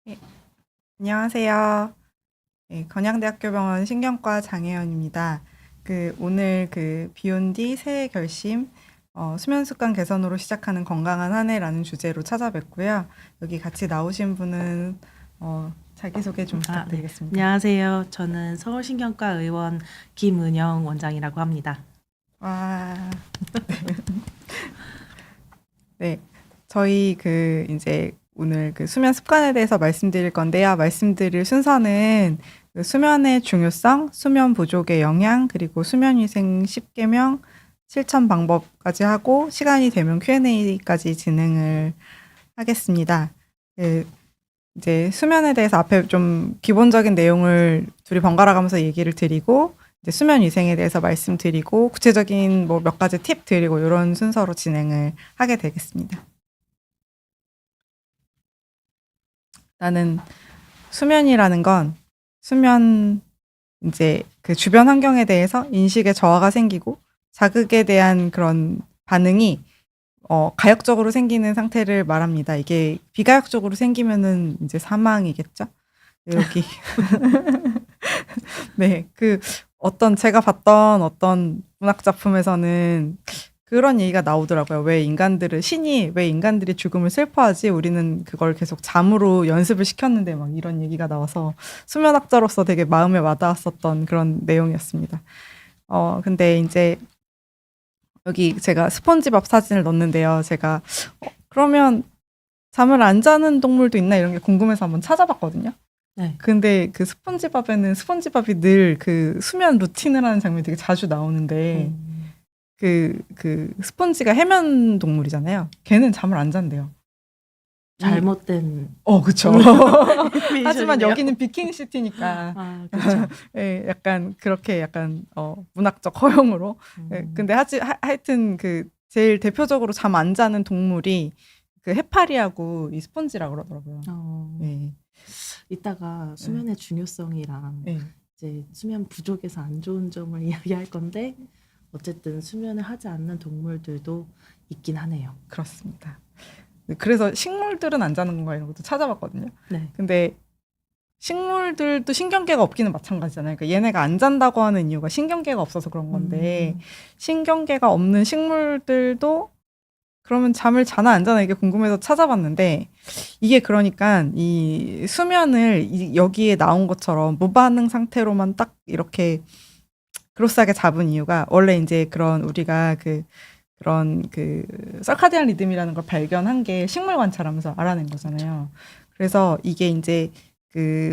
네, 안녕하세요. 네, 건양대학교병원 신경과 장혜연입니다. 오늘 비욘디 새해 결심, 수면 습관 개선으로 시작하는 건강한 한 해라는 주제로 찾아뵙고요. 여기 같이 나오신 분은 자기소개 좀 네. 부탁드리겠습니다. 안녕하세요. 저는 서울신경과 의원 김은영 원장이라고 합니다. 와, 네, 저희 이제 오늘 수면 습관에 대해서 말씀드릴 건데요. 말씀드릴 순서는 수면의 중요성, 수면 부족의 영향, 그리고 수면 위생 10개명 실천 방법까지 하고 시간이 되면 Q&A까지 진행을 하겠습니다. 그 이제 수면에 대해서 앞에 좀 기본적인 내용을 둘이 번갈아 가면서 얘기를 드리고 이제 수면 위생에 대해서 말씀드리고 구체적인 뭐 몇 가지 팁 드리고 이런 순서로 진행을 하게 되겠습니다. 나는 수면이라는 건 수면 이제 주변 환경에 대해서 인식의 저하가 생기고 자극에 대한 그런 반응이 가역적으로 생기는 상태를 말합니다. 이게 비가역적으로 생기면은 이제 사망이겠죠. 여기 네, 제가 봤던 어떤 문학 작품에서는 그런 얘기가 나오더라고요. 신이 왜 인간들이 죽음을 슬퍼하지? 우리는 그걸 계속 잠으로 연습을 시켰는데 막 이런 얘기가 나와서 수면학자로서 되게 마음에 와닿았었던 그런 내용이었습니다. 근데 이제 여기 제가 스폰지밥 사진을 넣었는데요. 제가 그러면 잠을 안 자는 동물도 있나 이런 게 궁금해서 한번 찾아봤거든요. 네. 근데 스폰지밥에는 스폰지밥이 늘 수면 루틴을 하는 장면이 되게 자주 나오는데 스폰지가 해면 동물이잖아요. 걔는 잠을 안 잔대요. 잘못된 그쵸. 하지만 미션이네요. 여기는 비키니 시티니까. 그렇죠. 예, 약간 그렇게 문학적 허용으로. 예, 근데 하여튼 제일 대표적으로 잠 안 자는 동물이 해파리하고 이 스폰지라고 그러더라고요. 예. 이따가 수면의 중요성이랑 예. 이제 수면 부족에서 안 좋은 점을 이야기할 건데 어쨌든 수면을 하지 않는 동물들도 있긴 하네요. 그렇습니다. 그래서 식물들은 안 자는 건가 이런 것도 찾아봤거든요. 네. 근데 식물들도 신경계가 없기는 마찬가지잖아요. 그러니까 얘네가 안 잔다고 하는 이유가 신경계가 없어서 그런 건데 신경계가 없는 식물들도 그러면 잠을 자나 안 자나 이게 궁금해서 찾아봤는데 이게 그러니까 이 수면을 여기에 나온 것처럼 무반응 상태로만 딱 이렇게 그로스하게 잡은 이유가 원래 이제 우리가 그런 서카디안 리듬이라는 걸 발견한 게 식물 관찰하면서 알아낸 거잖아요. 그래서 이게 이제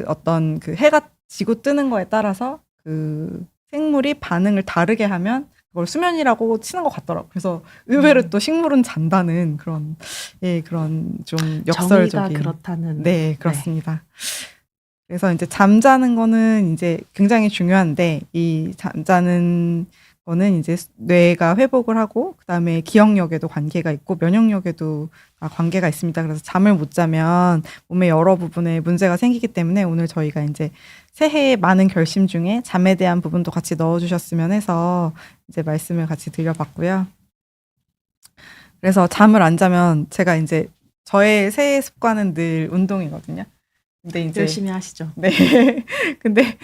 어떤 해가 지고 뜨는 거에 따라서 생물이 반응을 다르게 하면 그걸 수면이라고 치는 것 같더라고요. 그래서 의외로 또 식물은 잔다는 그런 좀 역설적인. 정의가 그렇다는. 네, 그렇습니다. 그래서 이제 잠자는 거는 이제 굉장히 중요한데 이 잠자는 거는 이제 뇌가 회복을 하고 그다음에 기억력에도 관계가 있고 면역력에도 관계가 있습니다. 그래서 잠을 못 자면 몸의 여러 부분에 문제가 생기기 때문에 오늘 저희가 이제 새해의 많은 결심 중에 잠에 대한 부분도 같이 넣어주셨으면 해서 이제 말씀을 같이 드려봤고요. 그래서 잠을 안 자면 제가 이제 저의 새해 습관은 늘 운동이거든요. 근데 이제 열심히 하시죠. 네. 근데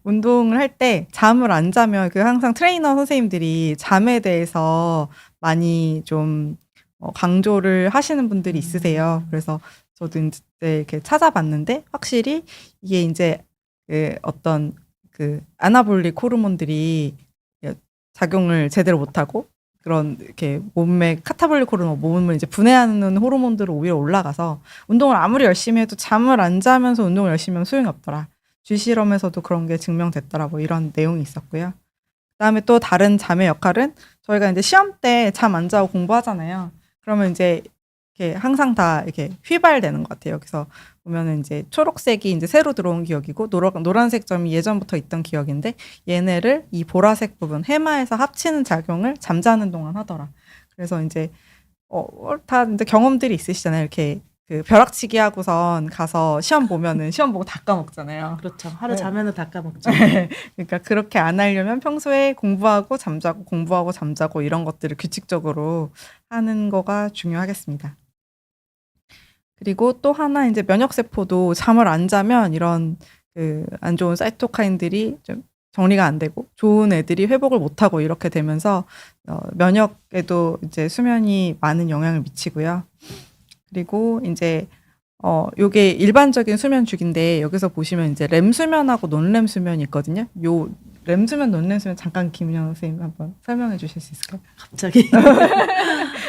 운동을 할 때 잠을 안 자면 항상 트레이너 선생님들이 잠에 대해서 많이 좀 강조를 하시는 분들이 있으세요. 그래서 저도 이제 이렇게 찾아봤는데 확실히 이게 이제 어떤 아나볼릭 호르몬들이 작용을 제대로 못하고 그런 이렇게 몸에 카타볼릭 호르몬, 몸을 이제 분해하는 호르몬들은 오히려 올라가서 운동을 아무리 열심히 해도 잠을 안 자면서 운동을 열심히 하면 소용이 없더라. 쥐실험에서도 그런 게 증명됐더라. 뭐 이런 내용이 있었고요. 그다음에 또 다른 잠의 역할은 저희가 이제 시험 때 잠 안 자고 공부하잖아요. 그러면 이제 이렇게 항상 다 이렇게 휘발되는 것 같아요. 그래서 보면은 이제 초록색이 이제 새로 들어온 기억이고 노란색 점이 예전부터 있던 기억인데 얘네를 이 보라색 부분 해마에서 합치는 작용을 잠자는 동안 하더라. 그래서 이제 다 이제 경험들이 있으시잖아요. 이렇게 벼락치기 하고선 가서 시험 보면은 시험 보고 다 까먹잖아요. 그렇죠. 하루 네. 자면은 다 까먹죠. 그러니까 그렇게 안 하려면 평소에 공부하고 잠자고 공부하고 잠자고 이런 것들을 규칙적으로 하는 거가 중요하겠습니다. 그리고 또 하나 이제 면역 세포도 잠을 안 자면 이런 그 안 좋은 사이토카인들이 좀 정리가 안 되고 좋은 애들이 회복을 못 하고 이렇게 되면서 면역에도 이제 수면이 많은 영향을 미치고요. 그리고 이제 요게 일반적인 수면 주기인데 여기서 보시면 이제 렘 수면하고 논렘 수면이 있거든요. 요 렘 수면, 논렘 수면 잠깐 김윤영 선생님 한번 설명해 주실 수 있을까요? 갑자기.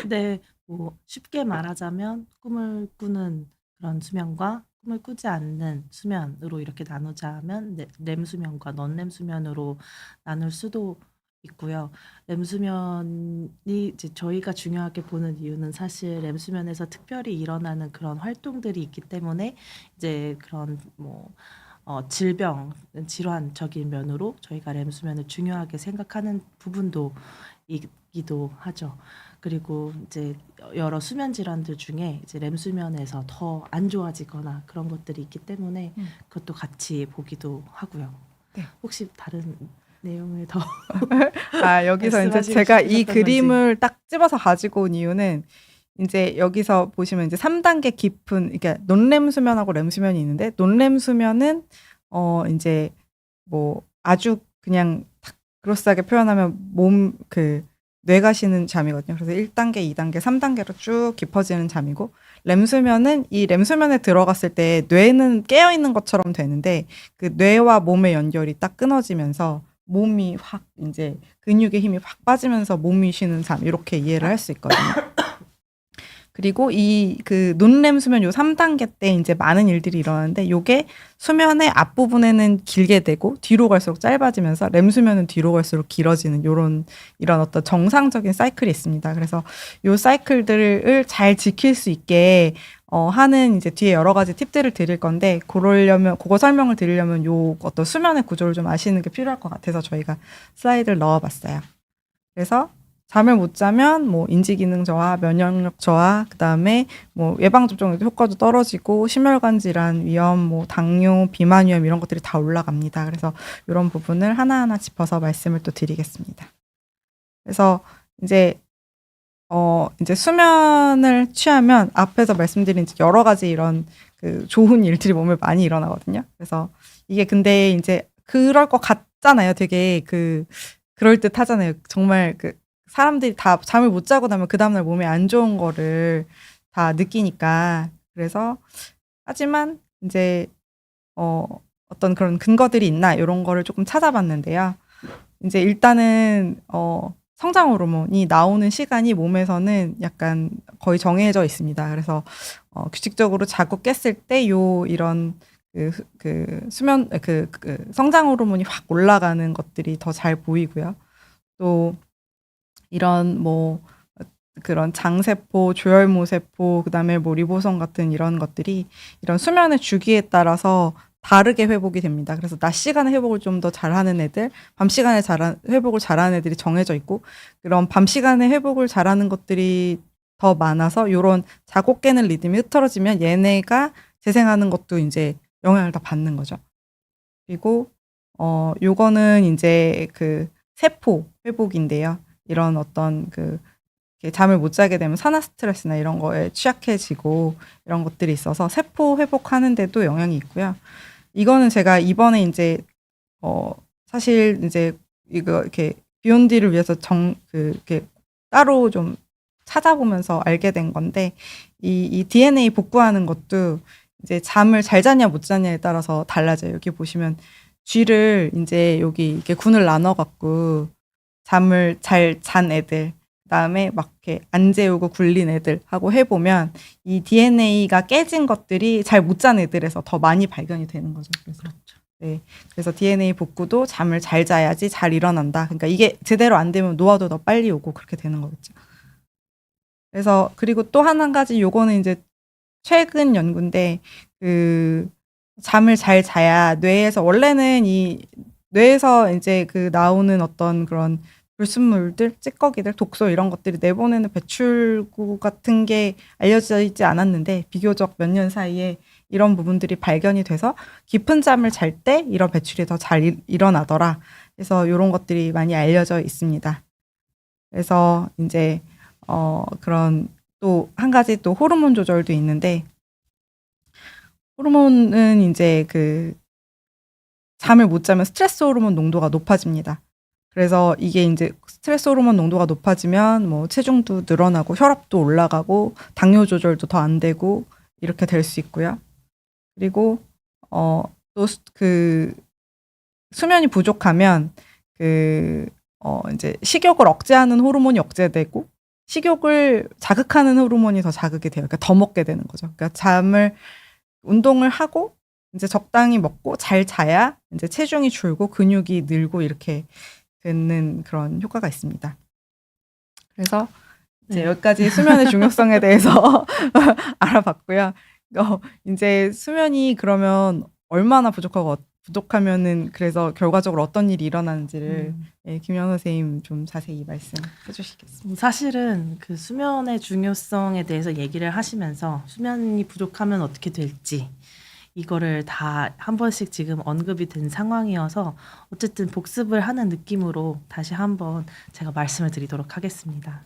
네, 뭐 쉽게 말하자면 꿈을 꾸는 그런 수면과 꿈을 꾸지 않는 수면으로 이렇게 나누자면 렘 수면과 넌렘 수면으로 나눌 수도 있고요. 렘 수면이 이제 저희가 중요하게 보는 이유는 사실 렘 수면에서 특별히 일어나는 그런 활동들이 있기 때문에 이제 그런 뭐 질병, 질환적인 면으로 저희가 렘 수면을 중요하게 생각하는 부분도 있기도 하죠. 그리고 이제 여러 수면 질환들 중에 이제 렘 수면에서 더 안 좋아지거나 그런 것들이 있기 때문에 그것도 같이 보기도 하고요. 네. 혹시 다른 내용을 더 여기서 이제 말씀하시고 제가 이 싶으셨던 그림을 딱 집어서 가지고 온 이유는 이제 여기서 보시면 이제 3단계 깊은, 그러니까 논렘 수면하고 렘 수면이 있는데, 논렘 수면은 이제 뭐 아주 그냥 딱 그로스하게 표현하면 뇌가 쉬는 잠이거든요. 그래서 1단계, 2단계, 3단계로 쭉 깊어지는 잠이고, 렘 수면은 이 렘 수면에 들어갔을 때 뇌는 깨어 있는 것처럼 되는데 그 뇌와 몸의 연결이 딱 끊어지면서 몸이 확 이제 근육의 힘이 확 빠지면서 몸이 쉬는 잠, 이렇게 이해를 할 수 있거든요. 그리고 이 그 논렘 수면 요 3단계 때 이제 많은 일들이 일어나는데 요게 수면의 앞부분에는 길게 되고 뒤로 갈수록 짧아지면서 렘 수면은 뒤로 갈수록 길어지는 이런 어떤 정상적인 사이클이 있습니다. 그래서 요 사이클들을 잘 지킬 수 있게 하는 이제 뒤에 여러 가지 팁들을 드릴 건데 그거 설명을 드리려면 요 어떤 수면의 구조를 좀 아시는 게 필요할 것 같아서 저희가 슬라이드를 넣어봤어요. 그래서 잠을 못 자면 뭐 인지 기능 저하, 면역력 저하, 그다음에 뭐 예방 접종 효과도 떨어지고 심혈관 질환 위험, 뭐 당뇨, 비만 위험 이런 것들이 다 올라갑니다. 그래서 이런 부분을 하나하나 짚어서 말씀을 또 드리겠습니다. 그래서 이제 이제 수면을 취하면 앞에서 말씀드린 여러 가지 이런 그 좋은 일들이 몸에 많이 일어나거든요. 그래서 이게 근데 이제 그럴 것 같잖아요. 되게 그럴 듯 하잖아요. 정말 사람들이 다 잠을 못 자고 나면 그 다음날 몸에 안 좋은 거를 다 느끼니까. 그래서 하지만 이제 어떤 그런 근거들이 있나 이런 거를 조금 찾아봤는데요. 이제 일단은 성장 호르몬이 나오는 시간이 몸에서는 약간 거의 정해져 있습니다. 그래서 규칙적으로 자고 깼을 때 이런 수면 성장 호르몬이 확 올라가는 것들이 더 잘 보이고요. 또 이런 뭐 그런 장세포, 조혈모 세포, 그다음에 뭐 리보솜 같은 이런 것들이 이런 수면의 주기에 따라서 다르게 회복이 됩니다. 그래서 낮 시간에 회복을 좀 더 잘하는 애들, 밤 시간에 회복을 잘하는 애들이 정해져 있고, 그런 밤 시간에 회복을 잘하는 것들이 더 많아서 요런 자고 깨는 리듬이 흐트러지면 얘네가 재생하는 것도 이제 영향을 다 받는 거죠. 그리고 요거는 이제 그 세포 회복인데요. 이런 어떤 이렇게 잠을 못 자게 되면 산화 스트레스나 이런 거에 취약해지고 이런 것들이 있어서 세포 회복하는데도 영향이 있고요. 이거는 제가 이번에 이제 사실 이제 이거 이렇게 비욘디를 위해서 이렇게 따로 좀 찾아보면서 알게 된 건데 이 DNA 복구하는 것도 이제 잠을 잘 자냐 못 자냐에 따라서 달라져요. 여기 보시면 쥐를 이제 여기 이렇게 군을 나눠 갖고 잠을 잘 잔 애들, 그다음에 막 이렇게 안 재우고 굴린 애들하고 해보면 이 DNA가 깨진 것들이 잘 못 잔 애들에서 더 많이 발견이 되는 거죠. 그래서 그렇죠. 네, 그래서 DNA 복구도 잠을 잘 자야지 잘 일어난다. 그러니까 이게 제대로 안 되면 노화도 더 빨리 오고 그렇게 되는 거겠죠. 그래서 그리고 또 한 가지 요거는 이제 최근 연구인데 잠을 잘 자야 뇌에서 원래는 이 뇌에서 이제 나오는 어떤 그런 불순물들, 찌꺼기들, 독소 이런 것들이 내보내는 배출구 같은 게 알려져 있지 않았는데 비교적 몇 년 사이에 이런 부분들이 발견이 돼서 깊은 잠을 잘 때 이런 배출이 더 잘 일어나더라. 그래서 이런 것들이 많이 알려져 있습니다. 그래서 이제 그런 또 한 가지 또 호르몬 조절도 있는데 호르몬은 이제 그 잠을 못 자면 스트레스 호르몬 농도가 높아집니다. 그래서 이게 이제 스트레스 호르몬 농도가 높아지면 뭐 체중도 늘어나고 혈압도 올라가고 당뇨 조절도 더 안 되고 이렇게 될 수 있고요. 그리고 또 그 수면이 부족하면 그 이제 식욕을 억제하는 호르몬이 억제되고 식욕을 자극하는 호르몬이 더 자극이 돼요. 그러니까 더 먹게 되는 거죠. 그러니까 운동을 하고 이제 적당히 먹고 잘 자야 이제 체중이 줄고 근육이 늘고 이렇게 되는 그런 효과가 있습니다. 그래서 이제 네. 여기까지 수면의 중요성에 대해서 알아봤고요. 이제 수면이 그러면 얼마나 부족하면은 그래서 결과적으로 어떤 일이 일어나는지를 김연 선생님 좀 자세히 말씀해 주시겠습니다. 사실은 그 수면의 중요성에 대해서 얘기를 하시면서 수면이 부족하면 어떻게 될지 이거를 다 한 번씩 지금 언급이 된 상황이어서 어쨌든 복습을 하는 느낌으로 다시 한번 제가 말씀을 드리도록 하겠습니다.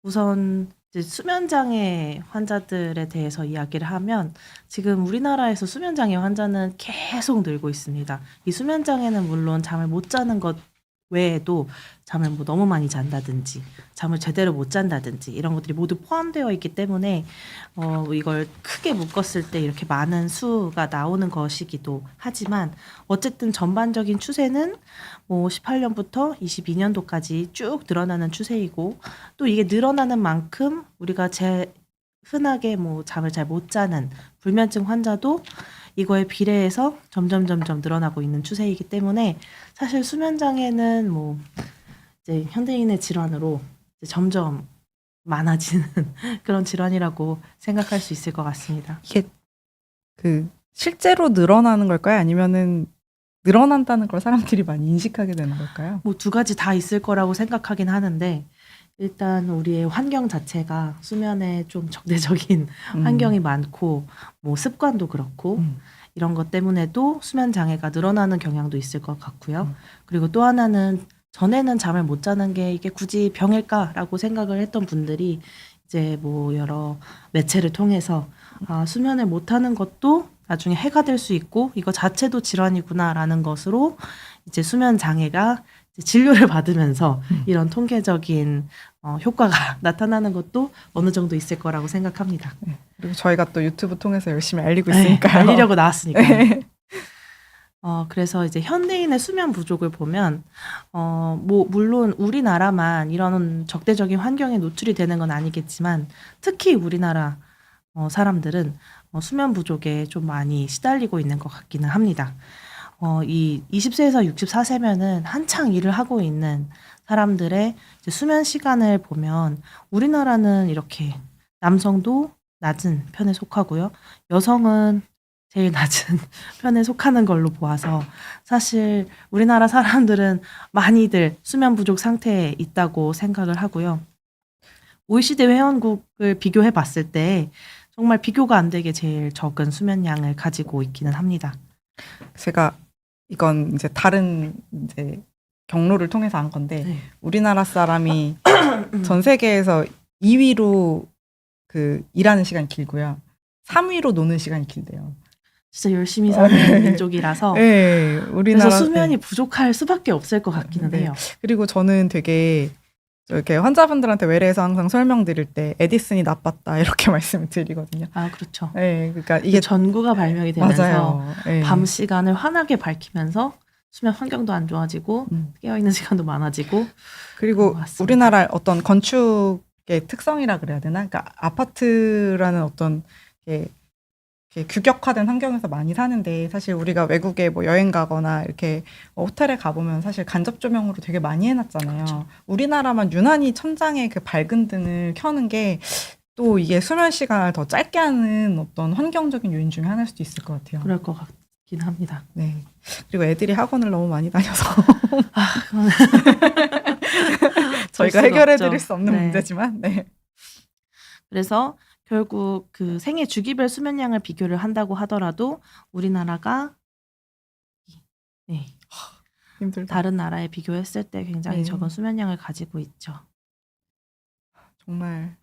우선 이제 수면장애 환자들에 대해서 이야기를 하면 지금 우리나라에서 수면장애 환자는 계속 늘고 있습니다. 이 수면장애는 물론 잠을 못 자는 것 외에도 잠을 뭐 너무 많이 잔다든지 잠을 제대로 못 잔다든지 이런 것들이 모두 포함되어 있기 때문에 이걸 크게 묶었을 때 이렇게 많은 수가 나오는 것이기도 하지만 어쨌든 전반적인 추세는 뭐 18년부터 22년도까지 쭉 늘어나는 추세이고 또 이게 늘어나는 만큼 우리가 흔하게 뭐 잠을 잘 못 자는 불면증 환자도 이거에 비례해서 점점 늘어나고 있는 추세이기 때문에 사실 수면 장애는 뭐 이제 현대인의 질환으로 이제 점점 많아지는 그런 질환이라고 생각할 수 있을 것 같습니다. 이게 그 실제로 늘어나는 걸까요? 아니면은 늘어난다는 걸 사람들이 많이 인식하게 되는 걸까요? 뭐 두 가지 다 있을 거라고 생각하긴 하는데 일단 우리의 환경 자체가 수면에 좀 적대적인 환경이 많고 뭐 습관도 그렇고 이런 것 때문에도 수면 장애가 늘어나는 경향도 있을 것 같고요. 그리고 또 하나는 전에는 잠을 못 자는 게 이게 굳이 병일까라고 생각을 했던 분들이 이제 뭐 여러 매체를 통해서 수면을 못 하는 것도 나중에 해가 될 수 있고 이거 자체도 질환이구나라는 것으로 이제 수면 장애가 이제 진료를 받으면서 이런 통계적인 효과가 나타나는 것도 어느 정도 있을 거라고 생각합니다. 네. 그리고 저희가 또 유튜브 통해서 열심히 알리고 네, 있으니까요. 알리려고 나왔으니까요. 네. 그래서 이제 현대인의 수면 부족을 보면 뭐 물론 우리나라만 이런 적대적인 환경에 노출이 되는 건 아니겠지만 특히 우리나라 사람들은 수면 부족에 좀 많이 시달리고 있는 것 같기는 합니다. 이 20세에서 64세면은 한창 일을 하고 있는 사람들의 이제 수면 시간을 보면 우리나라는 이렇게 남성도 낮은 편에 속하고요. 여성은 제일 낮은 편에 속하는 걸로 보아서 사실 우리나라 사람들은 많이들 수면 부족 상태에 있다고 생각을 하고요. OECD 회원국을 비교해 봤을 때 정말 비교가 안 되게 제일 적은 수면량을 가지고 있기는 합니다. 제가 이건 이제 다른 이제 경로를 통해서 안 건데 네. 우리나라 사람이 전 세계에서 2위로 그 일하는 시간이 길고요. 3위로 노는 시간이 길대요. 진짜 열심히 사는 민족이라서 네, 우리나라 그래서 수면이 부족할 수밖에 없을 것 같기는 네. 해요. 그리고 저는 되게 이렇게 환자분들한테 외래에서 항상 설명드릴 때 에디슨이 나빴다 이렇게 말씀을 드리거든요. 아, 그렇죠. 네, 그러니까 이게 이게 전구가 발명이 되면서 맞아요. 네. 밤 시간을 환하게 밝히면서 수면 환경도 안 좋아지고 깨어 있는 시간도 많아지고 그리고 우리나라 어떤 건축의 특성이라 그래야 되나? 그러니까 아파트라는 어떤 이렇게 규격화된 환경에서 많이 사는데 사실 우리가 외국에 뭐 여행 가거나 이렇게 호텔에 가보면 사실 간접 조명으로 되게 많이 해놨잖아요. 그렇죠. 우리나라만 유난히 천장에 그 밝은 등을 켜는 게 또 이게 수면 시간을 더 짧게 하는 어떤 환경적인 요인 중에 하나일 수도 있을 것 같아요. 그럴 것 같긴 합니다. 네. 그리고 애들이 학원을 너무 많이 다녀서 저희가 해결해 드릴 수 없는 문제지만 네. 그래서 결국 그 생애 주기별 수면량을 비교를 한다고 하더라도 우리나라가 네. 힘들다. 다른 나라에 비교했을 때 굉장히 적은 수면량을 가지고 있죠. 정말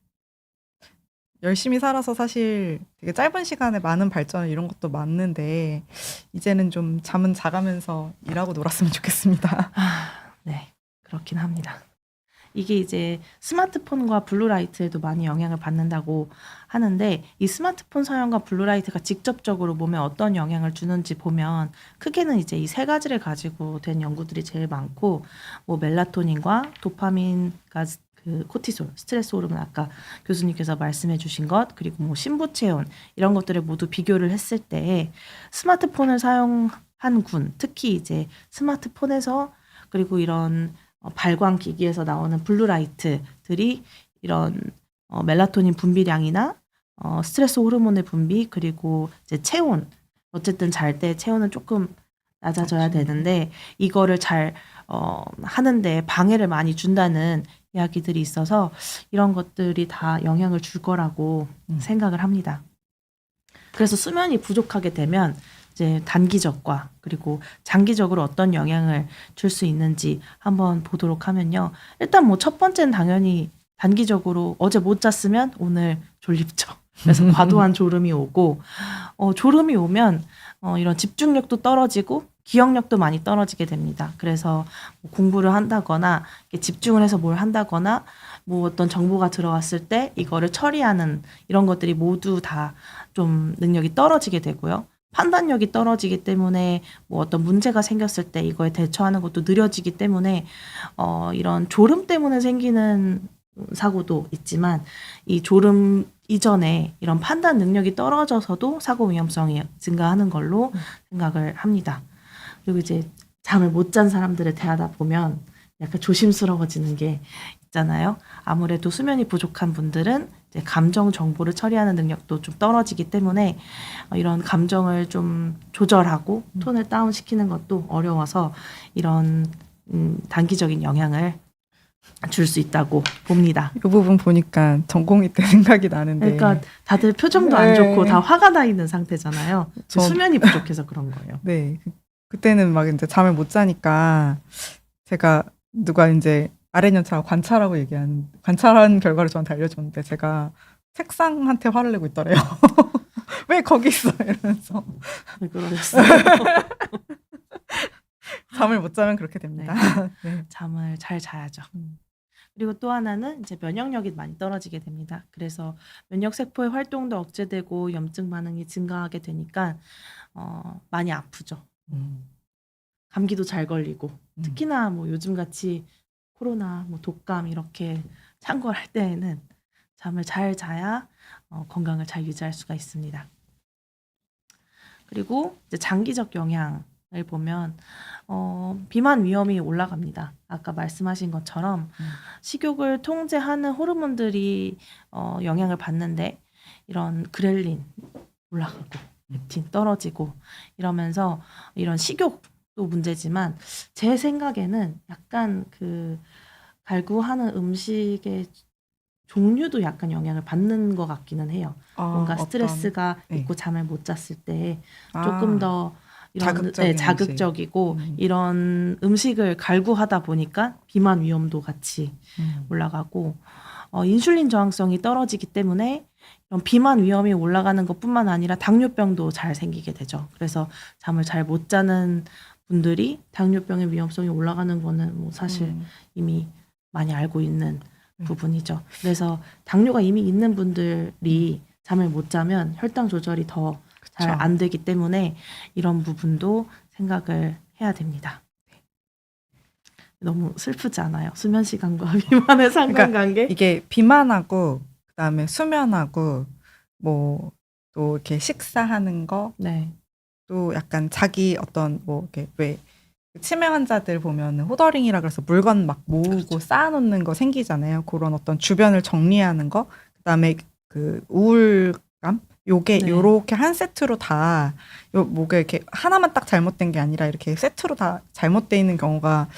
열심히 살아서 사실 되게 짧은 시간에 많은 발전을 이런 것도 맞는데 이제는 좀 잠은 자가면서 일하고 놀았으면 좋겠습니다. 네, 그렇긴 합니다. 이게 이제 스마트폰과 블루라이트에도 많이 영향을 받는다고 하는데 이 스마트폰 사용과 블루라이트가 직접적으로 몸에 어떤 영향을 주는지 보면 크게는 이제 이 세 가지를 가지고 된 연구들이 제일 많고 뭐 멜라토닌과 도파민과 그 코티솔, 스트레스 호르몬 아까 교수님께서 말씀해 주신 것 그리고 뭐 신부체온 이런 것들을 모두 비교를 했을 때 스마트폰을 사용한 군 특히 이제 스마트폰에서 그리고 이런 발광 기기에서 나오는 블루라이트들이 이런 멜라토닌 분비량이나 스트레스 호르몬의 분비 그리고 이제 체온 어쨌든 잘 때 체온은 조금 낮아져야 그렇죠. 되는데 이거를 잘 하는데 방해를 많이 준다는 이야기들이 있어서 이런 것들이 다 영향을 줄 거라고 생각을 합니다. 그래서 수면이 부족하게 되면 이제 단기적과 그리고 장기적으로 어떤 영향을 줄 수 있는지 한번 보도록 하면요. 일단 뭐 첫 번째는 당연히 단기적으로 어제 못 잤으면 오늘 졸립죠. 그래서 과도한 졸음이 오고 졸음이 오면 이런 집중력도 떨어지고 기억력도 많이 떨어지게 됩니다. 그래서 뭐 공부를 한다거나 집중을 해서 뭘 한다거나 뭐 어떤 정보가 들어왔을 때 이거를 처리하는 이런 것들이 모두 다 좀 능력이 떨어지게 되고요. 판단력이 떨어지기 때문에 뭐 어떤 문제가 생겼을 때 이거에 대처하는 것도 느려지기 때문에 이런 졸음 때문에 생기는 사고도 있지만 이 졸음 이전에 이런 판단 능력이 떨어져서도 사고 위험성이 증가하는 걸로 생각을 합니다. 그리고 이제 잠을 못 잔 사람들을 대하다 보면 약간 조심스러워지는 게 있잖아요. 아무래도 수면이 부족한 분들은 이제 감정 정보를 처리하는 능력도 좀 떨어지기 때문에 이런 감정을 좀 조절하고 톤을 다운시키는 것도 어려워서 이런 단기적인 영향을 줄 수 있다고 봅니다. 이 부분 보니까 전공의 때 생각이 나는데 그러니까 다들 표정도 안 네. 좋고 다 화가 나 있는 상태잖아요. 전- 수면이 부족해서 그런 거예요. 네. 그때는 막 이제 잠을 못 자니까 제가 누가 이제 아랫연차가 관찰한 결과를 저한테 알려줬는데 제가 책상한테 화를 내고 있더래요. 왜 거기 있어? 이러면서 왜 그러셨어요? 잠을 못 자면 그렇게 됩니다. 네. 잠을 잘 자야죠. 음. 그리고 또 하나는 이제 면역력이 많이 떨어지게 됩니다. 그래서 면역 세포의 활동도 억제되고 염증 반응이 증가하게 되니까 많이 아프죠. 감기도 잘 걸리고 특히나 뭐 요즘 같이 코로나, 뭐 독감 이렇게 창궐할 때에는 잠을 잘 자야 건강을 잘 유지할 수가 있습니다. 그리고 이제 장기적 영향을 보면 비만 위험이 올라갑니다. 아까 말씀하신 것처럼 식욕을 통제하는 호르몬들이 영향을 받는데 이런 그렐린 올라가고 렙틴 떨어지고 이러면서 이런 식욕도 문제지만 제 생각에는 약간 그 갈구하는 음식의 종류도 약간 영향을 받는 것 같기는 해요. 뭔가 어떤- 스트레스가 네. 있고 잠을 못 잤을 때 아, 조금 더 이런 자극적인 자극적이고 음식. 이런 음식을 갈구하다 보니까 비만 위험도 같이 음. 올라가고 인슐린 저항성이 떨어지기 때문에 이런 비만 위험이 올라가는 것뿐만 아니라 당뇨병도 잘 생기게 되죠. 그래서 잠을 잘 못 자는 분들이 당뇨병의 위험성이 올라가는 거는 뭐 사실 이미 많이 알고 있는 부분이죠. 그래서 당뇨가 이미 있는 분들이 잠을 못 자면 혈당 조절이 더 잘 안 되기 때문에 이런 부분도 생각을 해야 됩니다. 너무 슬프지 않아요? 수면 시간과 비만의 상관관계? 이게 비만하고 그다음에 수면하고 뭐 또 이렇게 식사하는 거 네. 또 약간 자기 어떤 뭐 이렇게 왜 치매 환자들 보면 호더링이라 그래서 물건 막 모으고 그렇죠. 쌓아놓는 거 생기잖아요. 그런 어떤 주변을 정리하는 거, 그다음에 그 우울감, 요게 네. 요렇게 한 세트로 다 뭐가 이렇게 하나만 딱 잘못된 게 아니라 이렇게 세트로 다 잘못돼 있는 경우가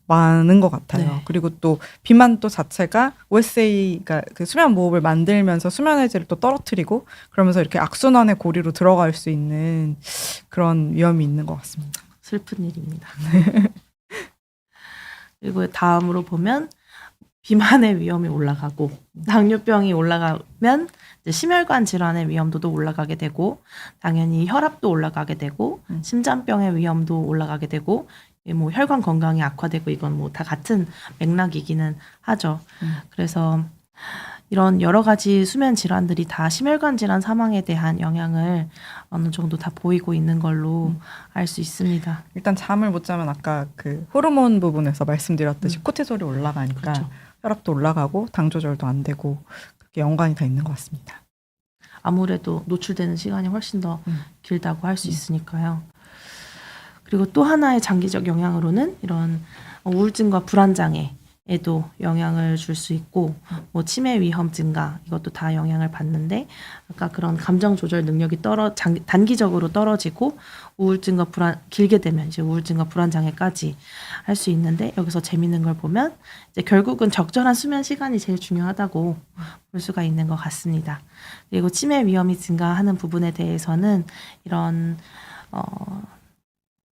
많은 것 같아요. 네. 그리고 또 비만 또 자체가 OSA가 그 수면 무호흡을 만들면서 수면 해질을 또 떨어뜨리고 그러면서 이렇게 악순환의 고리로 들어갈 수 있는 그런 위험이 있는 것 같습니다. 슬픈 일입니다. 그리고 다음으로 보면 비만의 위험이 올라가고 당뇨병이 올라가면 이제 심혈관 질환의 위험도도 올라가게 되고 당연히 혈압도 올라가게 되고 심장병의 위험도 올라가게 되고 뭐 혈관 건강이 악화되고 이건 뭐 다 같은 맥락이기는 하죠. 그래서 이런 여러 가지 수면 질환들이 다 심혈관 질환 사망에 대한 영향을 어느 정도 다 보이고 있는 걸로 알 수 있습니다. 일단 잠을 못 자면 아까 그 호르몬 부분에서 말씀드렸듯이 코티솔이 올라가니까 그렇죠. 혈압도 올라가고 당 조절도 안 되고 그렇게 연관이 다 있는 것 같습니다. 아무래도 노출되는 시간이 훨씬 더 길다고 할 수 있으니까요. 그리고 또 하나의 장기적 영향으로는 이런 우울증과 불안장애에도 영향을 줄 수 있고 뭐 치매 위험 증가 이것도 다 영향을 받는데 아까 그런 감정 조절 능력이 단기적으로 떨어지고 우울증과 불안 길게 되면 이제 우울증과 불안 장애까지 할 수 있는데 여기서 재밌는 걸 보면 이제 결국은 적절한 수면 시간이 제일 중요하다고 볼 수가 있는 것 같습니다. 그리고 치매 위험이 증가하는 부분에 대해서는 이런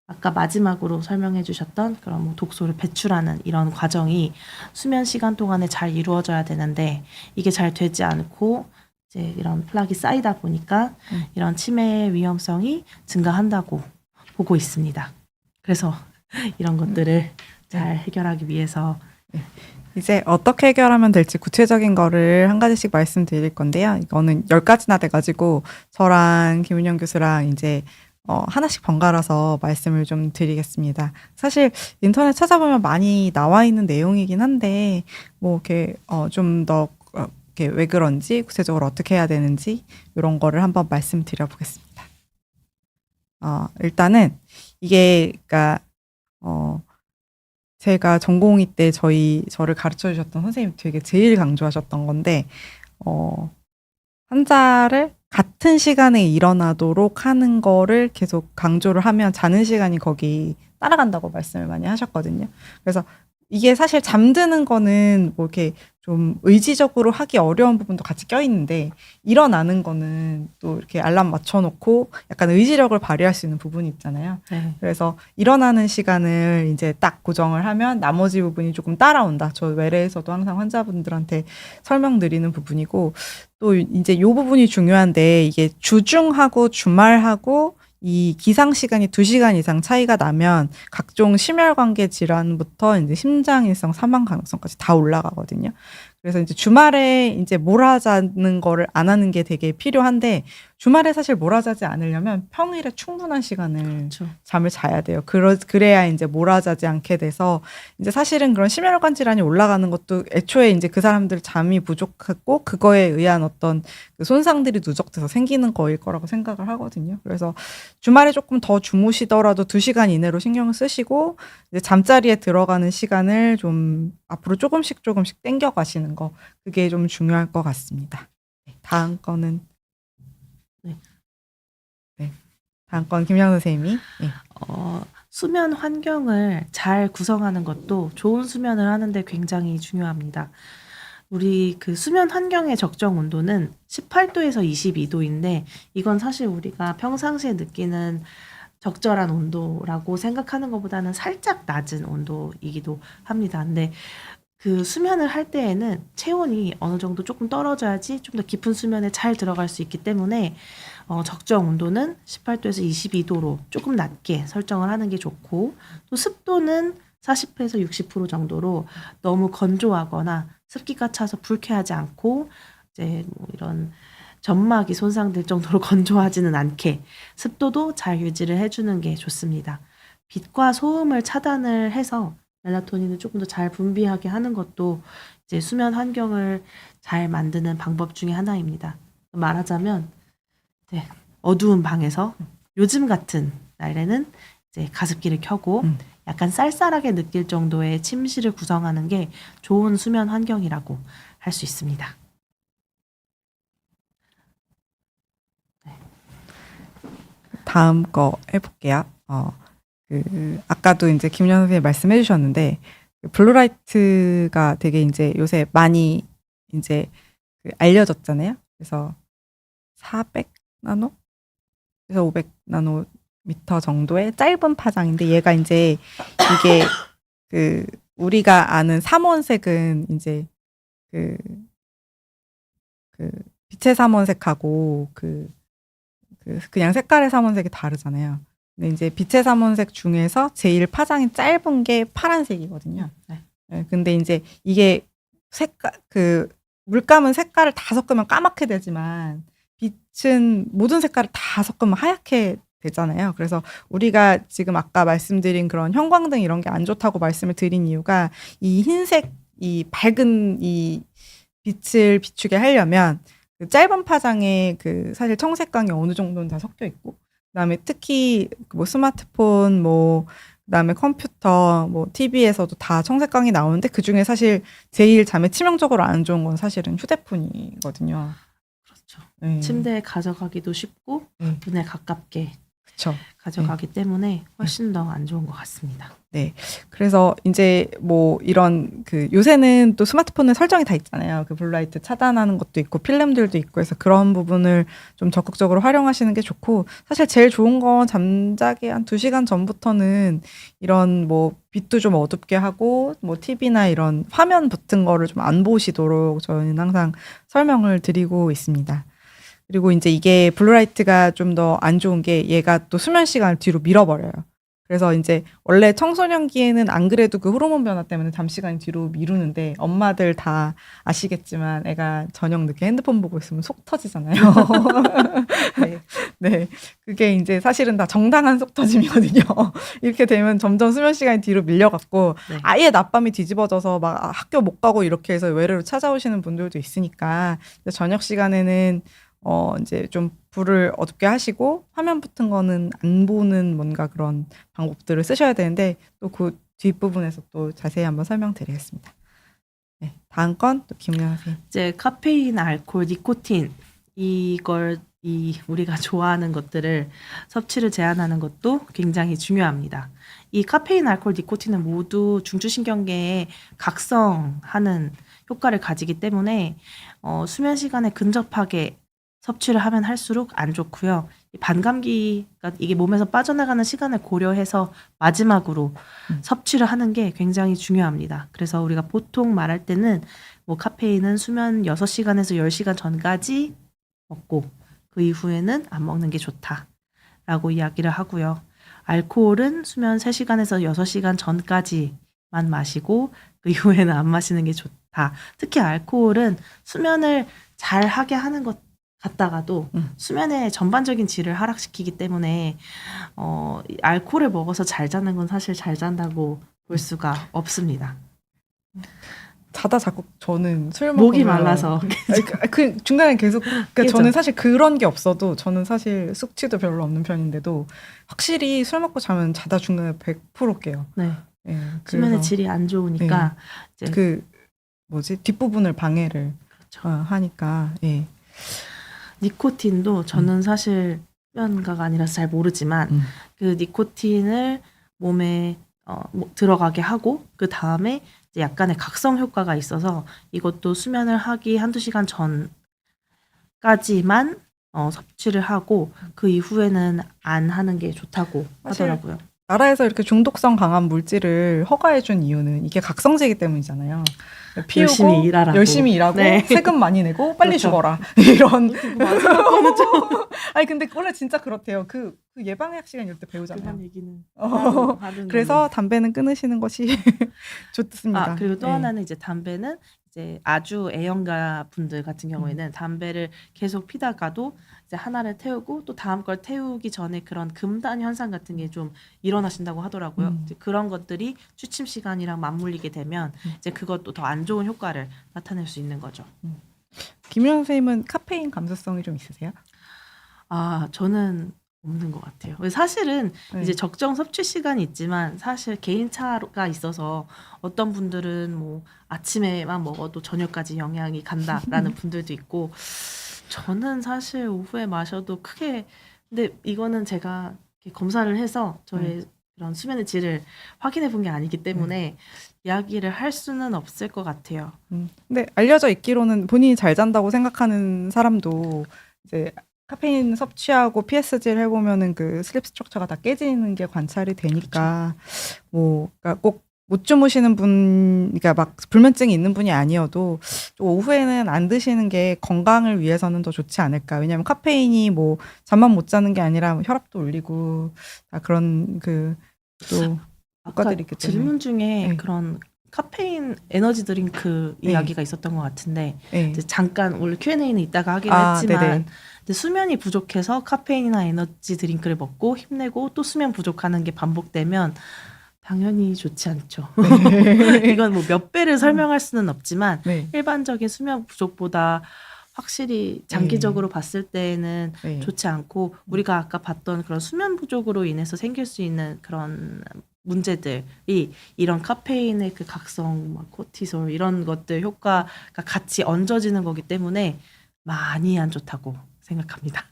아까 마지막으로 설명해 주셨던 그런 뭐 독소를 배출하는 이런 과정이 수면 시간 동안에 잘 이루어져야 되는데 이게 잘 되지 않고 이제 이런 플락이 쌓이다 보니까 이런 치매의 위험성이 증가한다고 보고 있습니다. 그래서 이런 것들을 잘 해결하기 위해서 이제 어떻게 해결하면 될지 구체적인 거를 한 가지씩 말씀드릴 건데요. 이거는 10가지나 돼가지고 저랑 김은영 교수랑 이제 하나씩 번갈아서 말씀을 좀 드리겠습니다. 사실 인터넷 찾아보면 많이 나와 있는 내용이긴 한데 뭐 이렇게 좀 더 이렇게 왜 그런지 구체적으로 어떻게 해야 되는지 이런 거를 한번 말씀드려 보겠습니다. 일단은 이게 그러니까 제가 전공의 때 저를 가르쳐 주셨던 선생님 되게 제일 강조하셨던 건데 환자를 같은 시간에 일어나도록 하는 거를 계속 강조를 하면 자는 시간이 거기 따라간다고 말씀을 많이 하셨거든요. 그래서 이게 사실 잠드는 거는 뭐 이렇게 좀 의지적으로 하기 어려운 부분도 같이 껴있는데 일어나는 거는 또 이렇게 알람 맞춰놓고 약간 의지력을 발휘할 수 있는 부분이 있잖아요. 네. 그래서 일어나는 시간을 이제 딱 고정을 하면 나머지 부분이 조금 따라온다. 저 외래에서도 항상 환자분들한테 설명드리는 부분이고 또 이제 요 부분이 중요한데 이게 주중하고 주말하고 이 기상 시간이 2시간 이상 차이가 나면 각종 심혈관계 질환부터 이제 심장일성 사망 가능성까지 다 올라가거든요. 그래서 이제 주말에 이제 몰아자는 거를 안 하는 게 되게 필요한데 주말에 사실 몰아자지 않으려면 평일에 충분한 시간을 그렇죠. 잠을 자야 돼요. 그래야 이제 몰아자지 않게 돼서 이제 사실은 그런 심혈관 질환이 올라가는 것도 애초에 이제 그 사람들 잠이 부족했고 그거에 의한 어떤 그 손상들이 누적돼서 생기는 거일 거라고 생각을 하거든요. 그래서 주말에 조금 더 주무시더라도 2시간 이내로 신경을 쓰시고 이제 잠자리에 들어가는 시간을 좀 앞으로 조금씩 땡겨 가시는 거 그게 좀 중요할 것 같습니다. 다음 거는 다음 건 김양 선생님이 수면 환경을 잘 구성하는 것도 좋은 수면을 하는데 굉장히 중요합니다. 우리 그 수면 환경의 적정 온도는 18도에서 22도인데 이건 사실 우리가 평상시에 느끼는 적절한 온도라고 생각하는 것보다는 살짝 낮은 온도이기도 합니다. 근데 그 수면을 할 때에는 체온이 어느 정도 조금 떨어져야지 좀 더 깊은 수면에 잘 들어갈 수 있기 때문에 적정 온도는 18도에서 22도로 조금 낮게 설정을 하는 게 좋고 또 습도는 40에서 60% 정도로 너무 건조하거나 습기가 차서 불쾌하지 않고 이제 뭐 이런 점막이 손상될 정도로 건조하지는 않게 습도도 잘 유지를 해주는 게 좋습니다. 빛과 소음을 차단을 해서 멜라토닌을 조금 더 잘 분비하게 하는 것도 이제 수면 환경을 잘 만드는 방법 중에 하나입니다. 말하자면 이제 어두운 방에서 요즘 같은 날에는 이제 가습기를 켜고 약간 쌀쌀하게 느낄 정도의 침실을 구성하는 게 좋은 수면 환경이라고 할 수 있습니다. 다음 거 해볼게요. 아까도 이제 김연 선생님 말씀해 주셨는데, 블루라이트가 되게 이제 요새 많이 이제 알려졌잖아요. 그래서 400나노? 그래서 500나노미터 정도의 짧은 파장인데, 얘가 이제 이게 우리가 아는 삼원색은 이제 그 빛의 삼원색하고 그냥 색깔의 삼원색이 다르잖아요. 근데 이제 빛의 삼원색 중에서 제일 파장이 짧은 게 파란색이거든요. 네. 네, 근데 이제 이게 물감은 색깔을 다 섞으면 까맣게 되지만 빛은 모든 색깔을 다 섞으면 하얗게 되잖아요. 그래서 우리가 지금 아까 말씀드린 그런 형광등 이런 게 안 좋다고 말씀을 드린 이유가 이 흰색, 이 밝은 이 빛을 비추게 하려면 그 짧은 파장에 사실 청색광이 어느 정도는 다 섞여 있고, 그다음에 특히 뭐 스마트폰, 그다음에 컴퓨터, TV에서도 다 청색광이 나오는데 그 중에 사실 제일 잠에 치명적으로 안 좋은 건 사실은 휴대폰이거든요. 그렇죠. 네. 침대에 가져가기도 쉽고 눈에 가깝게 그쵸. 가져가기 때문에 훨씬 더 안 좋은 것 같습니다. 네. 그래서 이제 이런 요새는 또 스마트폰에 설정이 다 있잖아요. 블루라이트 차단하는 것도 있고 필름들도 있고 해서 그런 부분을 좀 적극적으로 활용하시는 게 좋고, 사실 제일 좋은 건 잠자기 한 2시간 전부터는 이런 빛도 좀 어둡게 하고 TV나 이런 화면 붙은 거를 좀 안 보시도록 저희는 항상 설명을 드리고 있습니다. 그리고 이제 이게 블루라이트가 좀 더 안 좋은 게 얘가 또 수면 시간을 뒤로 밀어버려요. 그래서 이제 원래 청소년기에는 안 그래도 그 호르몬 변화 때문에 잠 시간이 뒤로 미루는데 엄마들 다 아시겠지만 애가 저녁 늦게 핸드폰 보고 있으면 속 터지잖아요. 네. 네. 그게 이제 사실은 다 정당한 속 터짐이거든요. 이렇게 되면 점점 수면 시간이 뒤로 밀려갖고 네. 아예 낮밤이 뒤집어져서 막 학교 못 가고 이렇게 해서 외래로 찾아오시는 분들도 있으니까 저녁 시간에는 이제 좀 불을 어둡게 하시고 화면 붙은 거는 안 보는 뭔가 그런 방법들을 쓰셔야 되는데 또 그 뒷부분에서 또 자세히 한번 설명드리겠습니다. 네, 다음 건 또 김은영 선생님. 이제 카페인, 알코올, 니코틴 이걸 우리가 좋아하는 것들을 섭취를 제한하는 것도 굉장히 중요합니다. 이 카페인, 알코올, 니코틴은 모두 중추신경계에 각성하는 효과를 가지기 때문에 수면 시간에 근접하게 섭취를 하면 할수록 안 좋고요. 반감기가 이게 몸에서 빠져나가는 시간을 고려해서 마지막으로 섭취를 하는 게 굉장히 중요합니다. 그래서 우리가 보통 말할 때는 카페인은 수면 6시간에서 10시간 전까지 먹고 그 이후에는 안 먹는 게 좋다라고 이야기를 하고요. 알코올은 수면 3시간에서 6시간 전까지만 마시고 그 이후에는 안 마시는 게 좋다. 특히 알코올은 수면을 잘 하게 하는 것 갔다가도 수면의 전반적인 질을 하락시키기 때문에 알코올을 먹어서 잘 자는 건 사실 잘 잔다고 볼 수가 없습니다. 자다 자꾸 저는 술 먹으면 목이 말라서 그 중간에 계속 저는 사실 그런 게 없어도 저는 사실 숙취도 별로 없는 편인데도 확실히 술 먹고 자면 자다 중간에 100% 깨요. 네. 네, 수면의 질이 안 좋으니까 이제 뒷부분을 방해를 그렇죠. 하니까. 예. 니코틴도 저는 사실 수면가가 아니라서 잘 모르지만 그 니코틴을 몸에 들어가게 하고 그 다음에 이제 약간의 각성 효과가 있어서 이것도 수면을 하기 1-2시간 전까지만 섭취를 하고 그 이후에는 안 하는 게 좋다고 하더라고요. 나라에서 이렇게 중독성 강한 물질을 허가해 준 이유는 이게 각성제이기 때문이잖아요. 피우고 열심히 일하라고. 열심히 일하고 네. 세금 많이 내고 빨리 그렇죠. 죽어라. 이런. 그거는 좀 아니 근데 원래 진짜 그렇대요. 그 예방의학 시간 이럴 때 배우잖아요. 그런 얘기는 그래서 담배는 끊으시는 것이 좋습니다. 그리고 또 네. 하나는 이제 담배는 이제 아주 애연가 분들 같은 경우에는 담배를 계속 피다가도 이제 하나를 태우고 또 다음 걸 태우기 전에 그런 금단 현상 같은 게 좀 일어나신다고 하더라고요. 이제 그런 것들이 취침 시간이랑 맞물리게 되면 이제 그것도 더 안 좋은 효과를 나타낼 수 있는 거죠. 김윤 선생님은 카페인 감수성이 좀 있으세요? 저는 없는 것 같아요. 사실은 네. 이제 적정 섭취 시간이 있지만 사실 개인차가 있어서 어떤 분들은 아침에만 먹어도 저녁까지 영향이 간다라는 분들도 있고 저는 사실 오후에 마셔도 크게 근데 이거는 제가 검사를 해서 저의 그런 수면의 질을 확인해 본 게 아니기 때문에 이야기를 할 수는 없을 것 같아요. 근데 알려져 있기로는 본인이 잘 잔다고 생각하는 사람도 이제 카페인 섭취하고 PSG를 해보면은 그 슬립 스트럭처가 다 깨지는 게 관찰이 되니까 그러니까 꼭 못 주무시는 분, 그러니까 막 불면증이 있는 분이 아니어도 좀 오후에는 안 드시는 게 건강을 위해서는 더 좋지 않을까. 왜냐하면 카페인이 뭐 잠만 못 자는 게 아니라 뭐 혈압도 올리고 다 그런 그 또 아까 효과들이 있기 때문에. 질문 중에 네. 그런 카페인 에너지 드링크 네. 이야기가 있었던 것 같은데 네. 이제 잠깐 원래 Q&A는 이따가 하기로 했지만 네네. 이제 수면이 부족해서 카페인이나 에너지 드링크를 먹고 힘내고 또 수면 부족하는 게 반복되면 당연히 좋지 않죠. 네. 이건 뭐 몇 배를 설명할 수는 없지만 네. 일반적인 수면 부족보다 확실히 장기적으로 봤을 때는 네. 좋지 않고 우리가 아까 봤던 그런 수면 부족으로 인해서 생길 수 있는 그런 문제들이 이런 카페인의 그 각성, 막 코티솔 이런 것들 효과가 같이 얹어지는 거기 때문에 많이 안 좋다고 생각합니다.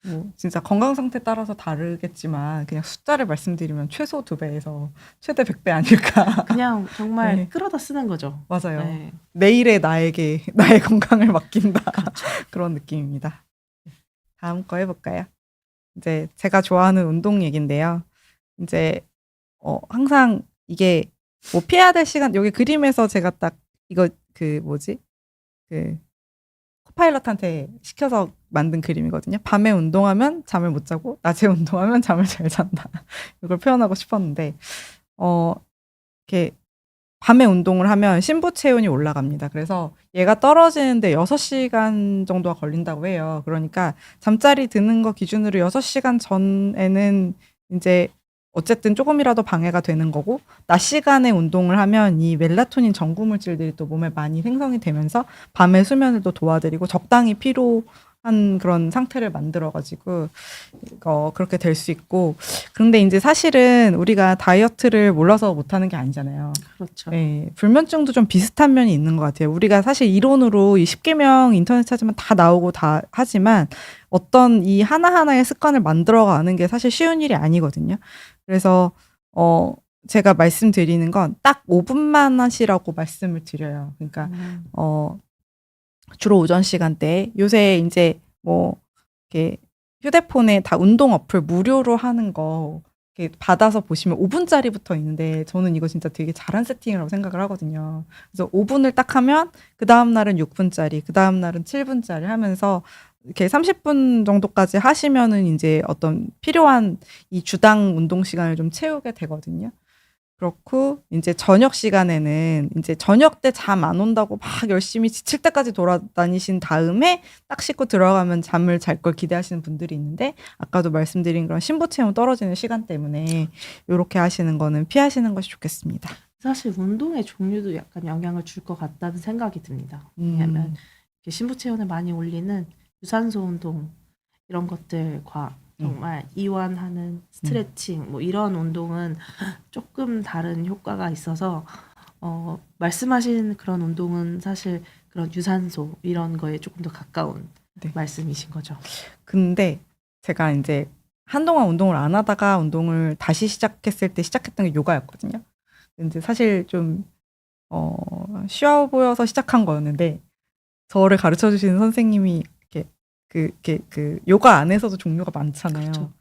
뭐 진짜 건강 상태 따라서 다르겠지만 그냥 숫자를 말씀드리면 최소 2배에서 최대 100배 아닐까. 그냥 정말 네. 끌어다 쓰는 거죠. 맞아요. 네. 내일의 나에게 나의 건강을 맡긴다. 그렇죠. 그런 느낌입니다. 다음 거 해볼까요? 이제 제가 좋아하는 운동 얘긴데요. 이제 항상 이게 뭐 피해야 될 시간 여기 그림에서 제가 딱 이거 그 뭐지 그 코파일럿한테 시켜서 만든 그림이거든요. 밤에 운동하면 잠을 못 자고 낮에 운동하면 잠을 잘 잔다. 이걸 표현하고 싶었는데 이렇게 밤에 운동을 하면 신부 체온이 올라갑니다. 그래서 얘가 떨어지는데 6시간 정도가 걸린다고 해요. 그러니까 잠자리 드는 거 기준으로 6시간 전에는 이제 어쨌든 조금이라도 방해가 되는 거고 낮 시간에 운동을 하면 이 멜라토닌 전구 물질들이 또 몸에 많이 생성이 되면서 밤에 수면을 또 도와드리고 적당히 피로한 그런 상태를 만들어 가지고 그렇게 될 수 있고 그런데 이제 사실은 우리가 다이어트를 몰라서 못하는 게 아니잖아요. 그렇죠. 네, 불면증도 좀 비슷한 면이 있는 것 같아요. 우리가 사실 이론으로 이 10계명 인터넷 찾으면 다 나오고 다 하지만 어떤 이 하나하나의 습관을 만들어가는 게 사실 쉬운 일이 아니거든요. 그래서 제가 말씀드리는 건 딱 5분만 하시라고 말씀을 드려요. 그러니까 주로 오전 시간대에 요새 이제 뭐 이렇게 휴대폰에 다 운동 어플 무료로 하는 거 이렇게 받아서 보시면 5분짜리부터 있는데 저는 이거 진짜 되게 잘한 세팅이라고 생각을 하거든요. 그래서 5분을 딱 하면 그 다음 날은 6분짜리, 그 다음 날은 7분짜리 하면서 이렇게 30분 정도까지 하시면은 이제 어떤 필요한 이 주당 운동 시간을 좀 채우게 되거든요. 그렇고 이제 저녁 시간에는 이제 저녁 때 잠 안 온다고 막 열심히 지칠 때까지 돌아다니신 다음에 딱 씻고 들어가면 잠을 잘 걸 기대하시는 분들이 있는데 아까도 말씀드린 그런 신부 체온 떨어지는 시간 때문에 요렇게 하시는 거는 피하시는 것이 좋겠습니다. 사실 운동의 종류도 약간 영향을 줄 것 같다는 생각이 듭니다. 왜냐하면 이렇게 신부 체온을 많이 올리는 유산소 운동 이런 것들과 정말 이완하는 스트레칭 뭐 이런 운동은 조금 다른 효과가 있어서 말씀하신 그런 운동은 사실 그런 유산소 이런 거에 조금 더 가까운 네. 말씀이신 거죠. 근데 제가 이제 한동안 운동을 안 하다가 운동을 다시 시작했을 때 시작했던 게 요가였거든요. 근데 사실 좀 쉬워 보여서 시작한 거였는데 저를 가르쳐 주시는 선생님이 그 요가 안에서도 종류가 많잖아요. 그렇죠.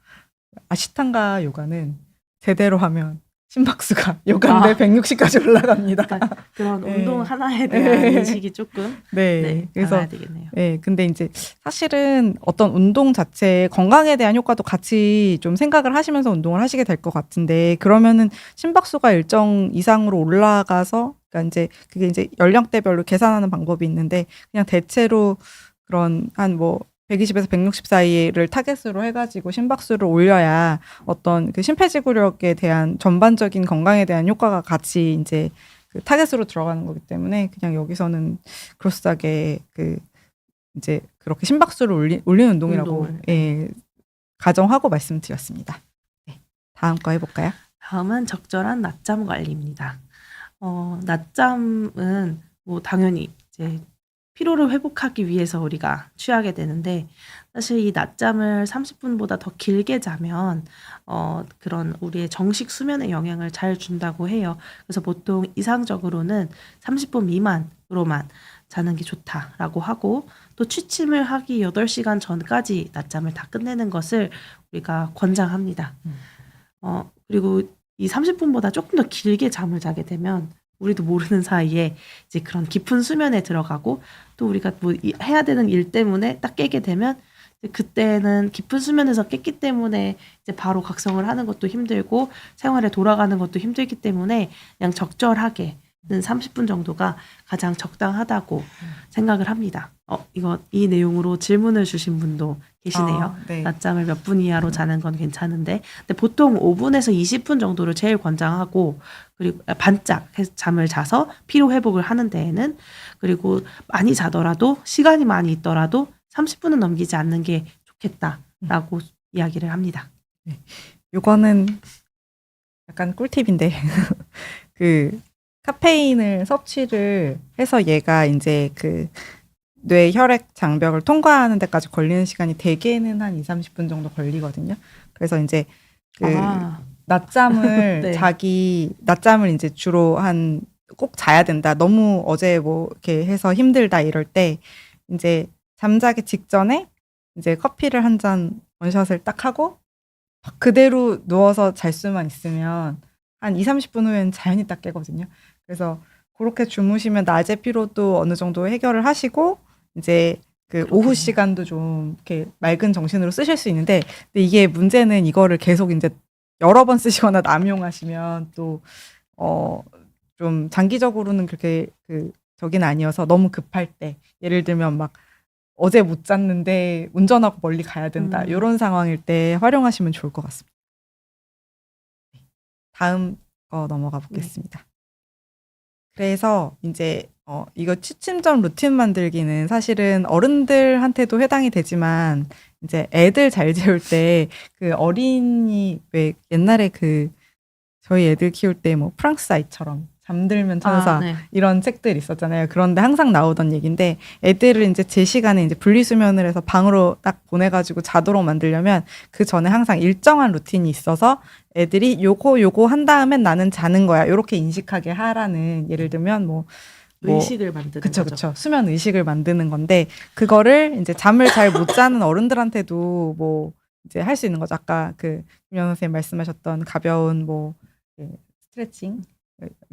아시탄가 요가는 제대로 하면 심박수가 요가인데 160까지 올라갑니다. 그러니까 그런 네. 운동 하나에 대한 인식이 조금 그래서 달라야 되겠네요. 근데 이제 사실은 어떤 운동 자체의 건강에 대한 효과도 같이 좀 생각을 하시면서 운동을 하시게 될 것 같은데 그러면은 심박수가 일정 이상으로 올라가서 그러니까 이제 그게 이제 연령대별로 계산하는 방법이 있는데 그냥 대체로 그런 한 뭐 120에서 160 사이를 타겟으로 해가지고 심박수를 올려야 어떤 그 심폐지구력에 대한 전반적인 건강에 대한 효과가 같이 이제 그 타겟으로 들어가는 거기 때문에 그냥 여기서는 그로스하게 이제 그렇게 심박수를 올리는 운동이라고 가정하고 말씀드렸습니다. 네, 다음 거 해볼까요? 다음은 적절한 낮잠 관리입니다. 낮잠은 뭐 당연히 이제 피로를 회복하기 위해서 우리가 취하게 되는데 사실 이 낮잠을 30분보다 더 길게 자면 그런 우리의 정식 수면에 영향을 잘 준다고 해요. 그래서 보통 이상적으로는 30분 미만으로만 자는 게 좋다라고 하고 또 취침을 하기 8시간 전까지 낮잠을 다 끝내는 것을 우리가 권장합니다. 그리고 이 30분보다 조금 더 길게 잠을 자게 되면 우리도 모르는 사이에 이제 그런 깊은 수면에 들어가고 또 우리가 뭐 해야 되는 일 때문에 딱 깨게 되면 이제 그때는 깊은 수면에서 깼기 때문에 이제 바로 각성을 하는 것도 힘들고 생활에 돌아가는 것도 힘들기 때문에 그냥 적절하게 30분 정도가 가장 적당하다고 생각을 합니다. 이 내용으로 질문을 주신 분도 계시네요. 네. 낮잠을 몇 분 이하로 자는 건 괜찮은데, 근데 보통 5분에서 20분 정도를 제일 권장하고, 그리고 반짝 잠을 자서 피로 회복을 하는 데에는, 그리고 많이 자더라도 시간이 많이 있더라도 30분은 넘기지 않는 게 좋겠다라고 이야기를 합니다. 요거는 약간 꿀팁인데 그 카페인을 섭취를 해서 얘가 이제 그 뇌 혈액 장벽을 통과하는 데까지 걸리는 시간이 대개는 한 2-30분 정도 걸리거든요. 그래서 이제 그 낮잠을 네. 낮잠을 이제 주로 꼭 자야 된다. 너무 어제 뭐 이렇게 해서 힘들다 이럴 때 이제 잠자기 직전에 이제 커피를 한 잔 원샷을 딱 하고 그대로 누워서 잘 수만 있으면 한 2-30분 후에는 자연히 딱 깨거든요. 그래서 그렇게 주무시면 낮의 피로도 어느 정도 해결을 하시고 이제 그 오후 그렇군요. 시간도 좀 이렇게 맑은 정신으로 쓰실 수 있는데, 근데 이게 문제는 이거를 계속 이제 여러 번 쓰시거나 남용하시면 또 좀 장기적으로는 그렇게 저긴 아니어서 너무 급할 때, 예를 들면 막 어제 못 잤는데 운전하고 멀리 가야 된다. 요런 상황일 때 활용하시면 좋을 것 같습니다. 다음 거 넘어가 보겠습니다. 그래서 인제 이거 취침전 루틴 만들기는 사실은 어른들한테도 해당이 되지만 인제 애들 잘 재울 때 그 어린이 왜 옛날에 저희 애들 키울 때 뭐 프랑스 아이처럼 잠들면 천사 네. 이런 책들 있었잖아요. 그런데 항상 나오던 얘기인데, 애들을 인제 제 시간에 인제 분리수면을 해서 방으로 딱 보내 가지고 자도록 만들려면 그 전에 항상 일정한 루틴이 있어서 애들이 요거 한 다음엔 나는 자는 거야. 요렇게 인식하게 하라는, 예를 들면 뭐 의식을 만드는 그쵸, 거죠. 그쵸. 수면 의식을 만드는 건데, 그거를 인제 잠을 잘 못 자는 어른들한테도 뭐 이제 할 수 있는 거죠. 아까 김연아 선생님 말씀하셨던 가벼운 스트레칭,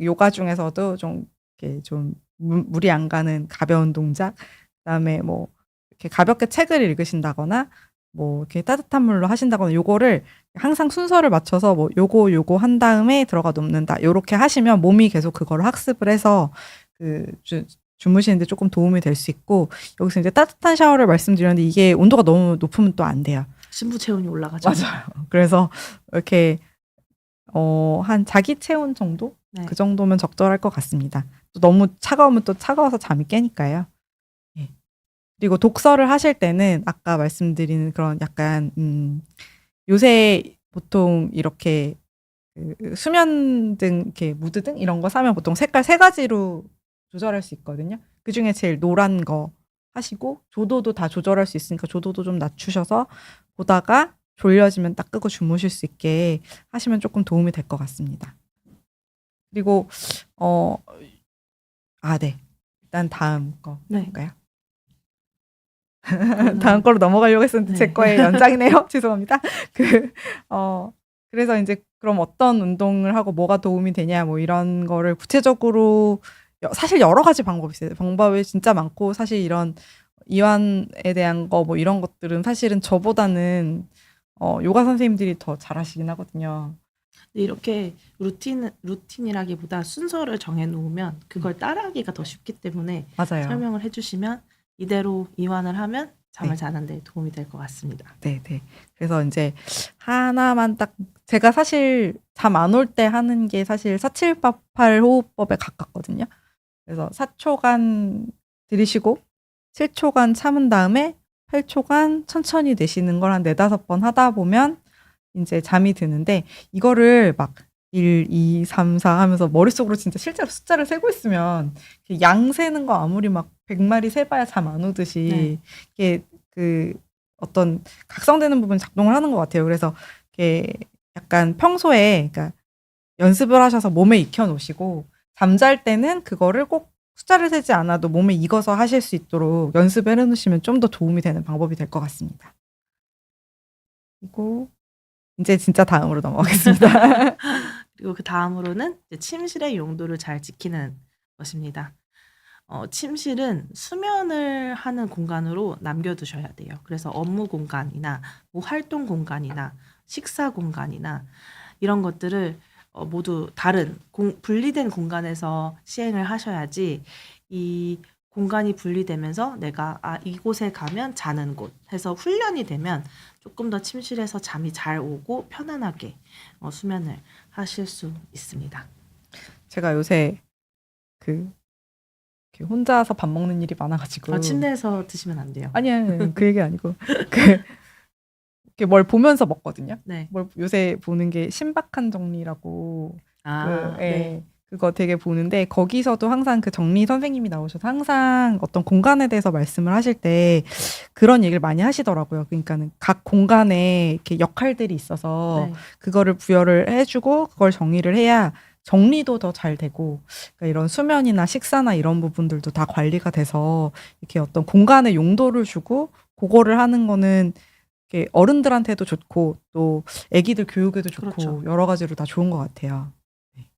요가 중에서도 좀 이렇게 좀 무리 안 가는 가벼운 동작, 그다음에 뭐 이렇게 가볍게 책을 읽으신다거나 뭐 이렇게 따뜻한 물로 하신다거나, 요거를 항상 순서를 맞춰서 뭐 요거 한 다음에 들어가 눕는다. 요렇게 하시면 몸이 계속 그거를 학습을 해서 주무시는데 조금 도움이 될 수 있고, 여기서 이제 따뜻한 샤워를 말씀드렸는데 이게 온도가 너무 높으면 또 안 돼요. 신부 체온이 올라가죠. 맞아요. 그래서 이렇게 한 자기 체온 정도? 네. 그 정도면 적절할 것 같습니다. 또 너무 차가우면 또 차가워서 잠이 깨니까요. 예. 그리고 독서를 하실 때는 아까 말씀드린 그런 약간 요새 보통 이렇게 수면등, 이렇게 무드등 이런 거 사면 보통 색깔 3가지로 조절할 수 있거든요. 그중에 제일 노란 거 하시고, 조도도 다 조절할 수 있으니까 조도도 좀 낮추셔서 보다가 졸려지면 딱 끄고 주무실 수 있게 하시면 조금 도움이 될 것 같습니다. 그리고 네. 일단 다음 거 볼까요? 다음 거로 넘어가려고 했었는데 제 거의 연장이네요. 죄송합니다. 그래서 이제 그럼 어떤 운동을 하고 뭐가 도움이 되냐, 뭐 이런 거를 구체적으로 사실 여러 가지 방법이 있어요. 방법이 진짜 많고, 사실 이런 이완에 대한 거 뭐 이런 것들은 사실은 저보다는 요가 선생님들이 더 잘하시긴 하거든요. 이렇게 루틴이라기보다 순서를 정해 놓으면 그걸 따라하기가 더 쉽기 때문에 맞아요. 설명을 해주시면 이대로 이완을 하면 잠을 네. 자는 데 도움이 될 것 같습니다. 네. 그래서 이제 하나만 딱, 제가 사실 잠 안 올 때 하는 게 사실 4-7-8 호흡법에 가깝거든요. 그래서 4초간 들이쉬고 7초간 참은 다음에 8초간 천천히 내쉬는 걸 한 4-5번 하다 보면 인제 잠이 드는데, 이거를 막 1, 2, 3, 4 하면서 머릿속으로 진짜 실제로 숫자를 세고 있으면 양 세는 거 아무리 막 100마리 세 봐야 잠 안 오듯이 이게 어떤 각성되는 부분이 작동을 하는 것 같아요. 그래서 이렇게 약간 평소에 그러니까 연습을 하셔서 몸에 익혀 놓으시고, 잠잘 때는 그거를 꼭 숫자를 세지 않아도 몸에 익어서 하실 수 있도록 연습을 해 놓으시면 좀 더 도움이 되는 방법이 될 것 같습니다. 그리고 인제 진짜 다음으로 넘어가겠습니다. 그리고 그 다음으로는 이제 침실의 용도를 잘 지키는 것입니다. 침실은 수면을 하는 공간으로 남겨두셔야 돼요. 그래서 업무 공간이나 뭐 활동 공간이나 식사 공간이나 이런 것들을 모두 다른 분리된 공간에서 시행을 하셔야지 이 공간이 분리되면서 내가 이곳에 가면 자는 곳 해서 훈련이 되면 조금 더 침실에서 잠이 잘 오고 편안하게 수면을 하실 수 있습니다. 제가 요새 그 이렇게 혼자서 밥 먹는 일이 많아가지고 침대에서 드시면 안 돼요. 아니야 그 얘기 아니고 그 이렇게 뭘 보면서 먹거든요. 네. 뭘 요새 보는 게 신박한 정리라고 네. 그거 되게 보는데 거기서도 항상 그 정리 선생님이 나오셔서 항상 어떤 공간에 대해서 말씀을 하실 때 그런 얘기를 많이 하시더라고요. 그러니까는 각 공간에 이렇게 역할들이 있어서 네. 그거를 부여를 해주고 그걸 정의를 해야 정리도 더 잘 되고 그러니까 이런 수면이나 식사나 이런 부분들도 다 관리가 돼서 이렇게 어떤 공간의 용도를 주고 그거를 하는 거는 이렇게 어른들한테도 좋고 또 아기들 교육에도 좋고 그렇죠. 여러 가지로 다 좋은 것 같아요. 네.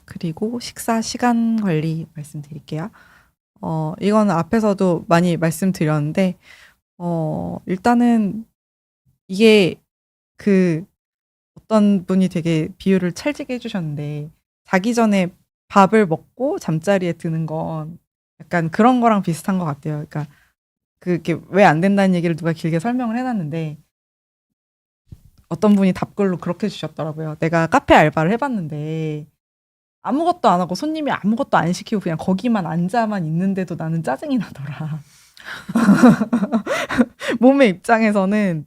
그리고 식사 시간 관리 말씀드릴게요. 이거는 앞에서도 많이 말씀드렸는데, 일단은 이게 그 어떤 분이 되게 비유를 찰지게 해주셨는데, 자기 전에 밥을 먹고 잠자리에 드는 건 약간 그런 거랑 비슷한 것 같아요. 그러니까 그게 왜 안 된다는 얘기를 누가 길게 설명을 해놨는데, 어떤 분이 답글로 그렇게 주셨더라고요. 내가 카페 알바를 해봤는데, 아무것도 안 하고 손님이 아무것도 안 시키고 그냥 거기만 앉아만 있는데도 나는 짜증이 나더라. 몸의 입장에서는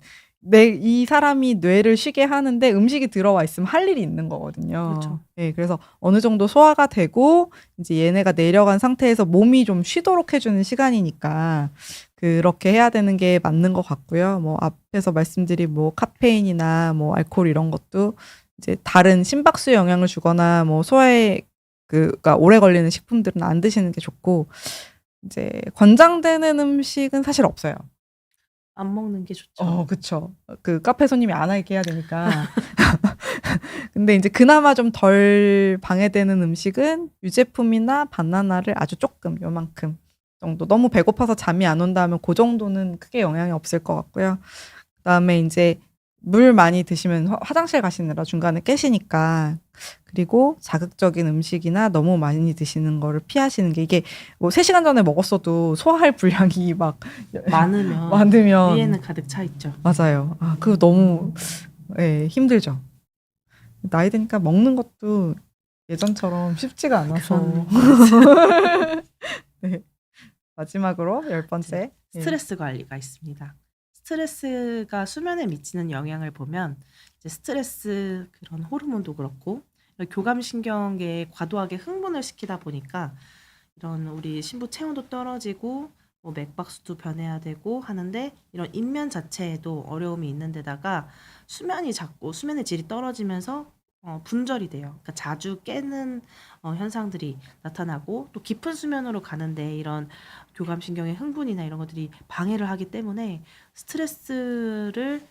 이 사람이 뇌를 쉬게 하는데 음식이 들어와 있으면 할 일이 있는 거거든요. 그렇죠. 네, 그래서 어느 정도 소화가 되고 이제 얘네가 내려간 상태에서 몸이 좀 쉬도록 해주는 시간이니까 그렇게 해야 되는 게 맞는 것 같고요. 뭐 앞에서 말씀드린 뭐 카페인이나 뭐 알코올 이런 것도 이제 다른 심박수에 영향을 주거나 뭐 소화에 그가 오래 걸리는 식품들은 안 드시는 게 좋고 이제 권장되는 음식은 사실 없어요. 안 먹는 게 좋죠. 그쵸. 그 카페 손님이 안 하게 해야 되니까. 근데 이제 그나마 좀 덜 방해되는 음식은 유제품이나 바나나를 아주 조금 요만큼 정도. 너무 배고파서 잠이 안 온다 하면 그 정도는 크게 영향이 없을 것 같고요. 그다음에 이제 물 많이 드시면 화장실 가시느라 중간에 깨시니까 그리고 자극적인 음식이나 너무 많이 드시는 거를 피하시는 게 이게 뭐 3시간 전에 먹었어도 소화할 분량이 막 많으면 위에는 가득 차 있죠. 맞아요. 그거 너무 힘들죠. 나이 드니까 먹는 것도 예전처럼 쉽지가 않아서. 네. 마지막으로 10번째. 스트레스 관리가 있습니다. 스트레스가 수면에 미치는 영향을 보면 이제 스트레스 그런 호르몬도 그렇고 교감신경계에 과도하게 흥분을 시키다 보니까 이런 우리 신부 체온도 떨어지고 뭐 맥박수도 변해야 되고 하는데 이런 인면 자체에도 어려움이 있는 데다가 수면이 자꾸 수면의 질이 떨어지면서 분절이 돼요. 그러니까 자주 깨는 현상들이 나타나고 또 깊은 수면으로 가는데 이런 교감신경의 흥분이나 이런 것들이 방해를 하기 때문에 스트레스를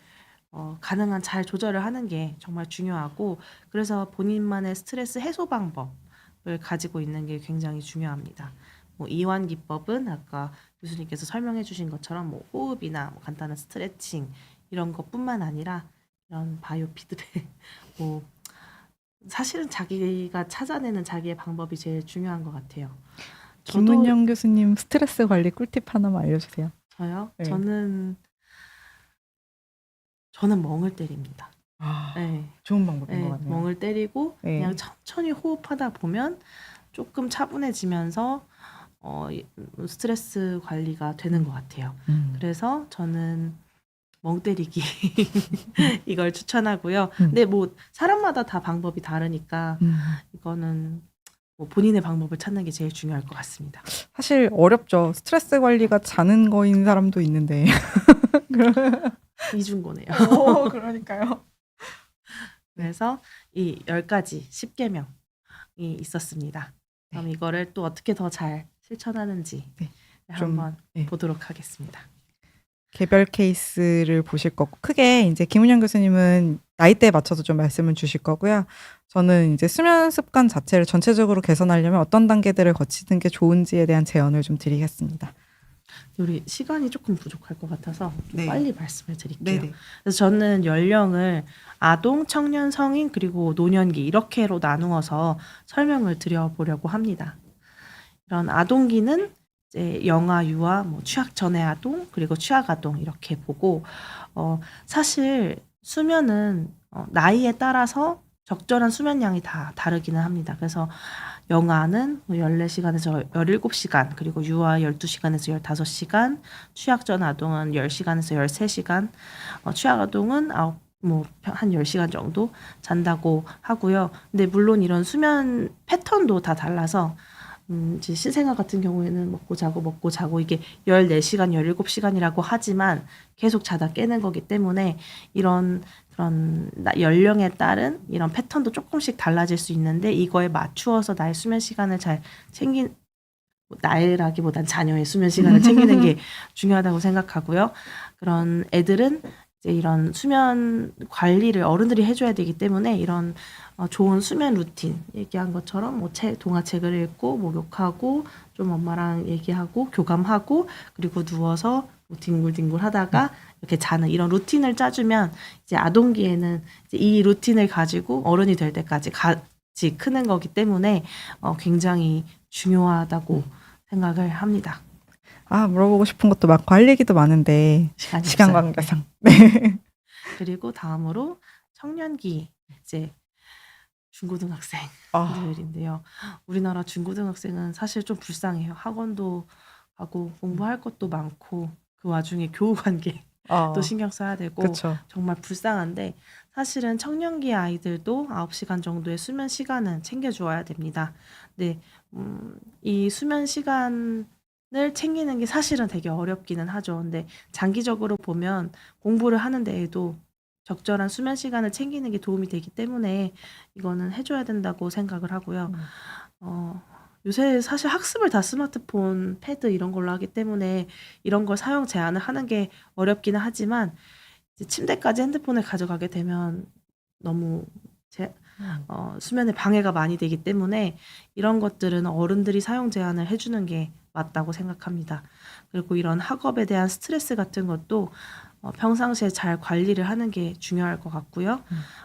가능한 잘 조절을 하는 게 정말 중요하고 그래서 본인만의 스트레스 해소 방법을 가지고 있는 게 굉장히 중요합니다. 뭐 이완 기법은 아까 교수님께서 설명해 주신 것처럼 뭐 호흡이나 뭐 간단한 스트레칭 이런 것뿐만 아니라 이런 바이오 피드백 뭐 사실은 자기가 찾아내는 자기의 방법이 제일 중요한 것 같아요. 김문영 교수님 스트레스 관리 꿀팁 하나만 알려주세요. 저요? 네. 저는 멍을 때립니다. 네. 좋은 방법인 것 같네요. 멍을 때리고 그냥 천천히 호흡하다 보면 조금 차분해지면서 스트레스 관리가 되는 것 같아요. 그래서 저는 멍 때리기 이걸 추천하고요. 근데 뭐 사람마다 다 방법이 다르니까 이거는 뭐 본인의 방법을 찾는 게 제일 중요할 것 같습니다. 사실 어렵죠. 스트레스 관리가 자는 거인 사람도 있는데. 이중고네요. 그러니까요. 그래서 이 10가지 10계명이 있었습니다. 그럼 이거를 또 어떻게 더 잘 실천하는지 한번 보도록 하겠습니다. 개별 케이스를 보실 거고 크게 이제 김은영 교수님은 나이대에 맞춰서 좀 말씀을 주실 거고요. 저는 이제 수면 습관 자체를 전체적으로 개선하려면 어떤 단계들을 거치는 게 좋은지에 대한 제언을 좀 드리겠습니다. 우리 시간이 조금 부족할 것 같아서 좀 네. 빨리 말씀을 드릴게요. 네네. 그래서 저는 연령을 아동, 청년, 성인 그리고 노년기 이렇게로 나누어서 설명을 드려보려고 합니다. 이런 아동기는 이제 영아, 유아, 뭐 취학 전의 아동 그리고 취학 아동 이렇게 보고 사실 수면은 나이에 따라서 적절한 수면량이 다 다르기는 합니다. 그래서 영아는 뭐 14시간에서 17시간, 그리고 유아 12시간에서 15시간, 취학 전 아동은 10시간에서 13시간, 취학 아동은 한 10시간 정도 잔다고 하고요. 근데 물론 이런 수면 패턴도 다 달라서 이제 신생아 같은 경우에는 먹고 자고 이게 14시간, 17시간이라고 하지만 계속 자다 깨는 거기 때문에 이런 그런 연령에 따른 이런 패턴도 조금씩 달라질 수 있는데 이거에 맞추어서 나의 수면 시간을 잘 나이라기보단 자녀의 수면 시간을 챙기는 게 중요하다고 생각하고요. 그런 애들은 이제 이런 수면 관리를 어른들이 해줘야 되기 때문에 이런 좋은 수면 루틴 얘기한 것처럼 뭐 동화책을 읽고 목욕하고 좀 엄마랑 얘기하고 교감하고 그리고 누워서 뭐 뒹굴뒹굴 하다가 이렇게 자는 이런 루틴을 짜주면 이제 아동기에는 이제 이 루틴을 가지고 어른이 될 때까지 같이 크는 거기 때문에 굉장히 중요하다고 생각을 합니다. 물어보고 싶은 것도 많고 할 얘기도 많은데 시간이 시간 없어요. 관계상. 네. 그리고 다음으로 청년기 이제 중고등학생들인데요. 우리나라 중고등학생은 사실 좀 불쌍해요. 학원도 가고 공부할 것도 많고 그 와중에 교우 관계 또 신경 써야 되고 그쵸. 정말 불쌍한데 사실은 청년기 아이들도 9시간 정도의 수면 시간은 챙겨주어야 됩니다. 근데 이 수면 시간을 챙기는 게 사실은 되게 어렵기는 하죠. 근데 장기적으로 보면 공부를 하는 데에도 적절한 수면 시간을 챙기는 게 도움이 되기 때문에 이거는 해줘야 된다고 생각을 하고요. 요새 사실 학습을 다 스마트폰, 패드 이런 걸로 하기 때문에 이런 걸 사용 제한을 하는 게 어렵기는 하지만 이제 침대까지 핸드폰을 가져가게 되면 너무 수면에 방해가 많이 되기 때문에 이런 것들은 어른들이 사용 제한을 해주는 게 맞다고 생각합니다. 그리고 이런 학업에 대한 스트레스 같은 것도 평상시에 잘 관리를 하는 게 중요할 것 같고요.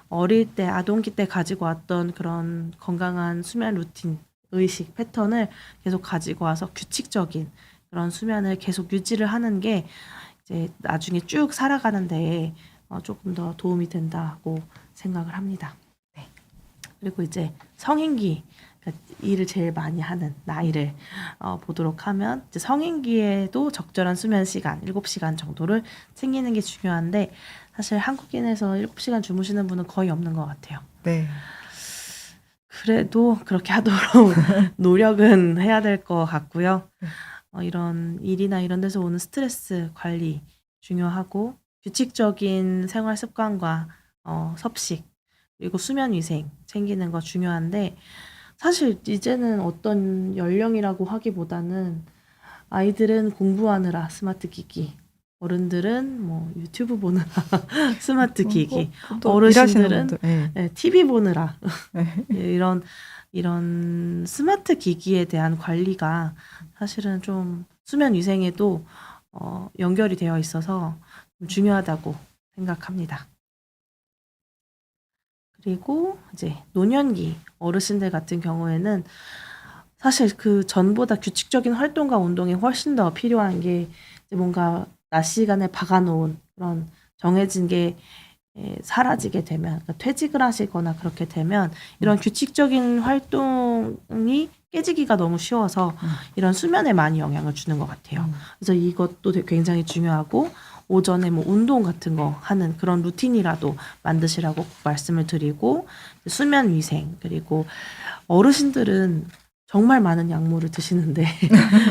어릴 때, 아동기 때 가지고 왔던 그런 건강한 수면 루틴, 의식, 패턴을 계속 가지고 와서 규칙적인 그런 수면을 계속 유지를 하는 게 이제 나중에 쭉 살아가는 데에 조금 더 도움이 된다고 생각을 합니다. 네. 그리고 이제 성인기, 그러니까 일을 제일 많이 하는 나이를 보도록 하면 이제 성인기에도 적절한 수면 시간 7시간 정도를 챙기는 게 중요한데 사실 한국인에서 7시간 주무시는 분은 거의 없는 것 같아요. 네. 그래도 그렇게 하도록 노력은 해야 될 것 같고요. 이런 일이나 이런 데서 오는 스트레스 관리 중요하고 규칙적인 생활 습관과 섭식 그리고 수면 위생 챙기는 거 중요한데 사실 이제는 어떤 연령이라고 하기보다는 아이들은 공부하느라 스마트 기기, 어른들은 뭐 유튜브 보느라 스마트 기기, 또 일하시는 어르신들은 분들. 네. TV 보느라 네. 이런 스마트 기기에 대한 관리가 사실은 좀 수면 위생에도 연결이 되어 있어서 좀 중요하다고 생각합니다. 그리고 이제 노년기 어르신들 같은 경우에는 사실 그 전보다 규칙적인 활동과 운동이 훨씬 더 필요한 게 이제 뭔가 낮 시간에 박아놓은 그런 정해진 게 사라지게 되면 그러니까 퇴직을 하시거나 그렇게 되면 이런 규칙적인 활동이 깨지기가 너무 쉬워서 이런 수면에 많이 영향을 주는 것 같아요. 그래서 이것도 굉장히 중요하고 오전에 뭐 운동 같은 거 하는 그런 루틴이라도 만드시라고 말씀을 드리고 수면 위생 그리고 어르신들은 정말 많은 약물을 드시는데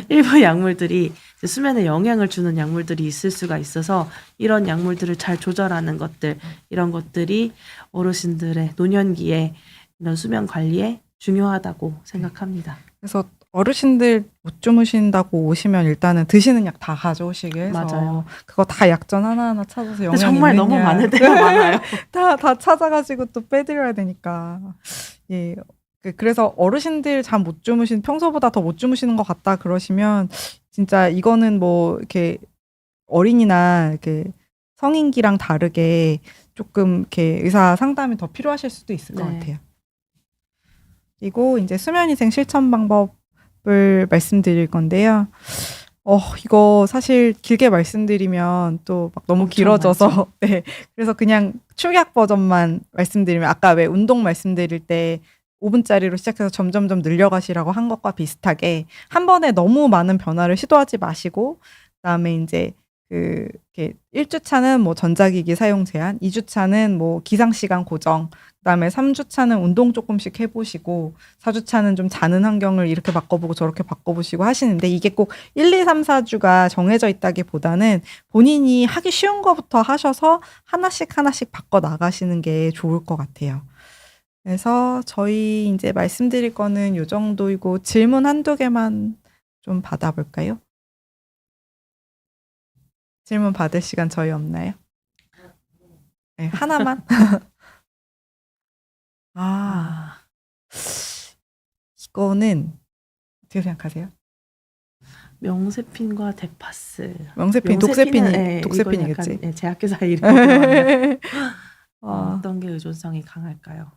일부 약물들이 수면에 영향을 주는 약물들이 있을 수가 있어서 이런 약물들을 잘 조절하는 것들 이런 것들이 어르신들의 노년기에 이런 수면 관리에 중요하다고 생각합니다. 그래서 어르신들 못 주무신다고 오시면 일단은 드시는 약 다 가져오시게 해서 맞아요. 그거 다 약전 하나하나 찾아서 근데 영양 정말 있는 너무 약 많은데요, 많아요. 다 찾아가지고 또 빼드려야 되니까. 예. 그래서 어르신들 잠 못 평소보다 더 못 주무시는 것 같다 그러시면 진짜 이거는 뭐 이렇게 어린이나 이렇게 성인기랑 다르게 조금 이렇게 의사 상담이 더 필요하실 수도 있을 것 네. 같아요. 그리고 이제 수면위생 실천 방법을 말씀드릴 건데요. 이거 사실 길게 말씀드리면 또 막 너무 엄청 길어져서 많죠. 네. 그래서 그냥 축약 버전만 말씀드리면 아까 왜 운동 말씀드릴 때 5분짜리로 시작해서 점점점 늘려가시라고 한 것과 비슷하게 한 번에 너무 많은 변화를 시도하지 마시고 그다음에 이제 이렇게 1주차는 뭐 전자기기 사용 제한, 2주차는 뭐 기상 시간 고정, 그다음에 3주차는 운동 조금씩 해보시고 4주차는 좀 자는 환경을 이렇게 바꿔보고 저렇게 바꿔보시고 하시는데 이게 꼭 1, 2, 3, 4주가 정해져 있다기보다는 본인이 하기 쉬운 거부터 하셔서 하나씩 바꿔 나가시는 게 좋을 것 같아요. 그래서 저희 이제 말씀드릴 거는 요 정도이고 질문 한두 개만 좀 받아볼까요? 질문 받을 시간 저희 없나요? 네, 하나만? 아, 이거는 어떻게 생각하세요? 명세핀과 데파스. 명세핀, 독세핀이겠지. 약간 제 학교사 이름이거든요. 아, 어떤 게 의존성이 강할까요?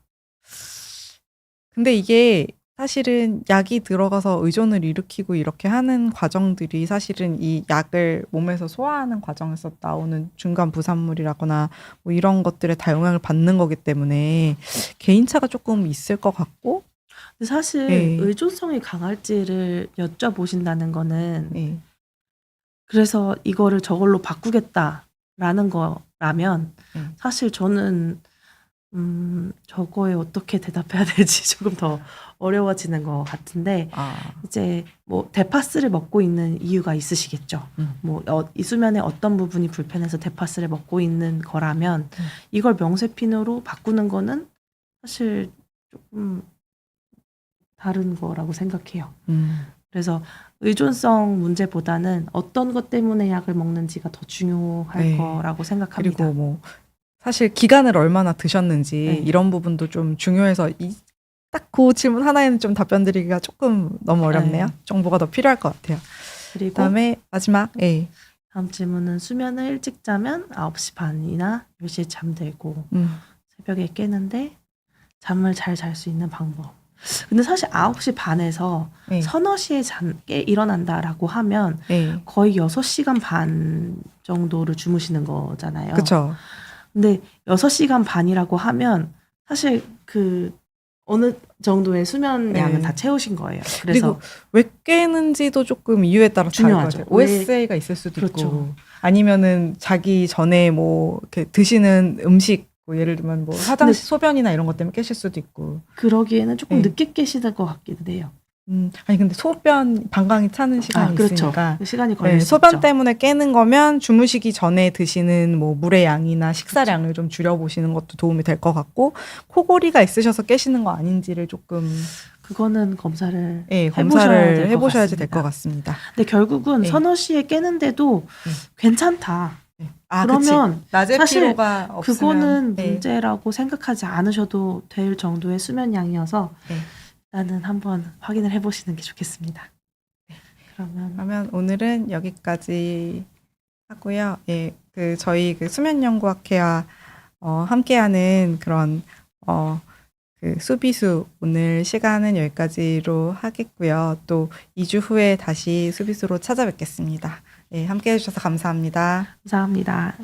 근데 이게 사실은 약이 들어가서 의존을 일으키고 이렇게 하는 과정들이 사실은 이 약을 몸에서 소화하는 과정에서 나오는 중간 부산물이라거나 뭐 이런 것들에 다 영향을 받는 거기 때문에 개인차가 조금 있을 것 같고, 근데 사실 네. 의존성이 강할지를 여쭤보신다는 거는 네. 그래서 이거를 저걸로 바꾸겠다라는 거라면 네. 사실 저는 저거에 어떻게 대답해야 될지 조금 더 어려워지는 것 같은데 이제 뭐 데파스를 먹고 있는 이유가 있으시겠죠. 뭐 이 수면의 어떤 부분이 불편해서 데파스를 먹고 있는 거라면 이걸 명세핀으로 바꾸는 거는 사실 조금 다른 거라고 생각해요. 그래서 의존성 문제보다는 어떤 것 때문에 약을 먹는지가 더 중요할 네. 거라고 생각합니다. 그리고 뭐 사실 기간을 얼마나 드셨는지 네. 이런 부분도 좀 중요해서 딱 그 질문 하나에는 좀 답변 드리기가 조금 너무 어렵네요. 네. 정보가 더 필요할 것 같아요. 그리고 그다음에 마지막 다음 질문은 수면을 일찍 자면 9시 반이나 10시에 잠들고 새벽에 깨는데 잠을 잘 잘 수 있는 방법. 근데 사실 9시 반에서 네. 서너 시에 일어난다라고 하면 거의 6시간 반 정도를 주무시는 거잖아요. 그렇죠. 근데 6시간 반이라고 하면 사실 어느 정도의 수면 양은 다 채우신 거예요. 그래서 그리고 왜 깨는지도 조금 이유에 따라 다를 것 중요하죠. 같아요. OSA가 있을 수도 그렇죠. 있고 아니면은 자기 전에 뭐 이렇게 드시는 음식 뭐 예를 들면 뭐 화장실 소변이나 이런 것 때문에 깨실 수도 있고 그러기에는 조금 늦게 깨시는 것 같기도 해요. 아니 근데 소변 방광이 차는 시간이 그렇죠. 있으니까 시간이 걸릴 수 소변 있죠. 때문에 깨는 거면 주무시기 전에 드시는 뭐 물의 양이나 식사량을 좀 줄여보시는 것도 도움이 될 것 같고 코골이가 있으셔서 깨시는 거 아닌지를 조금 그거는 검사를 해보셔야지 될 것 같습니다. 근데 결국은 서너 시에 깨는데도 괜찮다. 그러면 낮에 사실 피로가 없으면 그거는 문제라고 생각하지 않으셔도 될 정도의 수면 양이어서 나는 한번 확인을 해보시는 게 좋겠습니다. 그러면 오늘은 여기까지 하고요. 저희 수면연구학회와 함께하는 그런 수비수 오늘 시간은 여기까지로 하겠고요. 또 2주 후에 다시 수비수로 찾아뵙겠습니다. 함께해 주셔서 감사합니다. 감사합니다.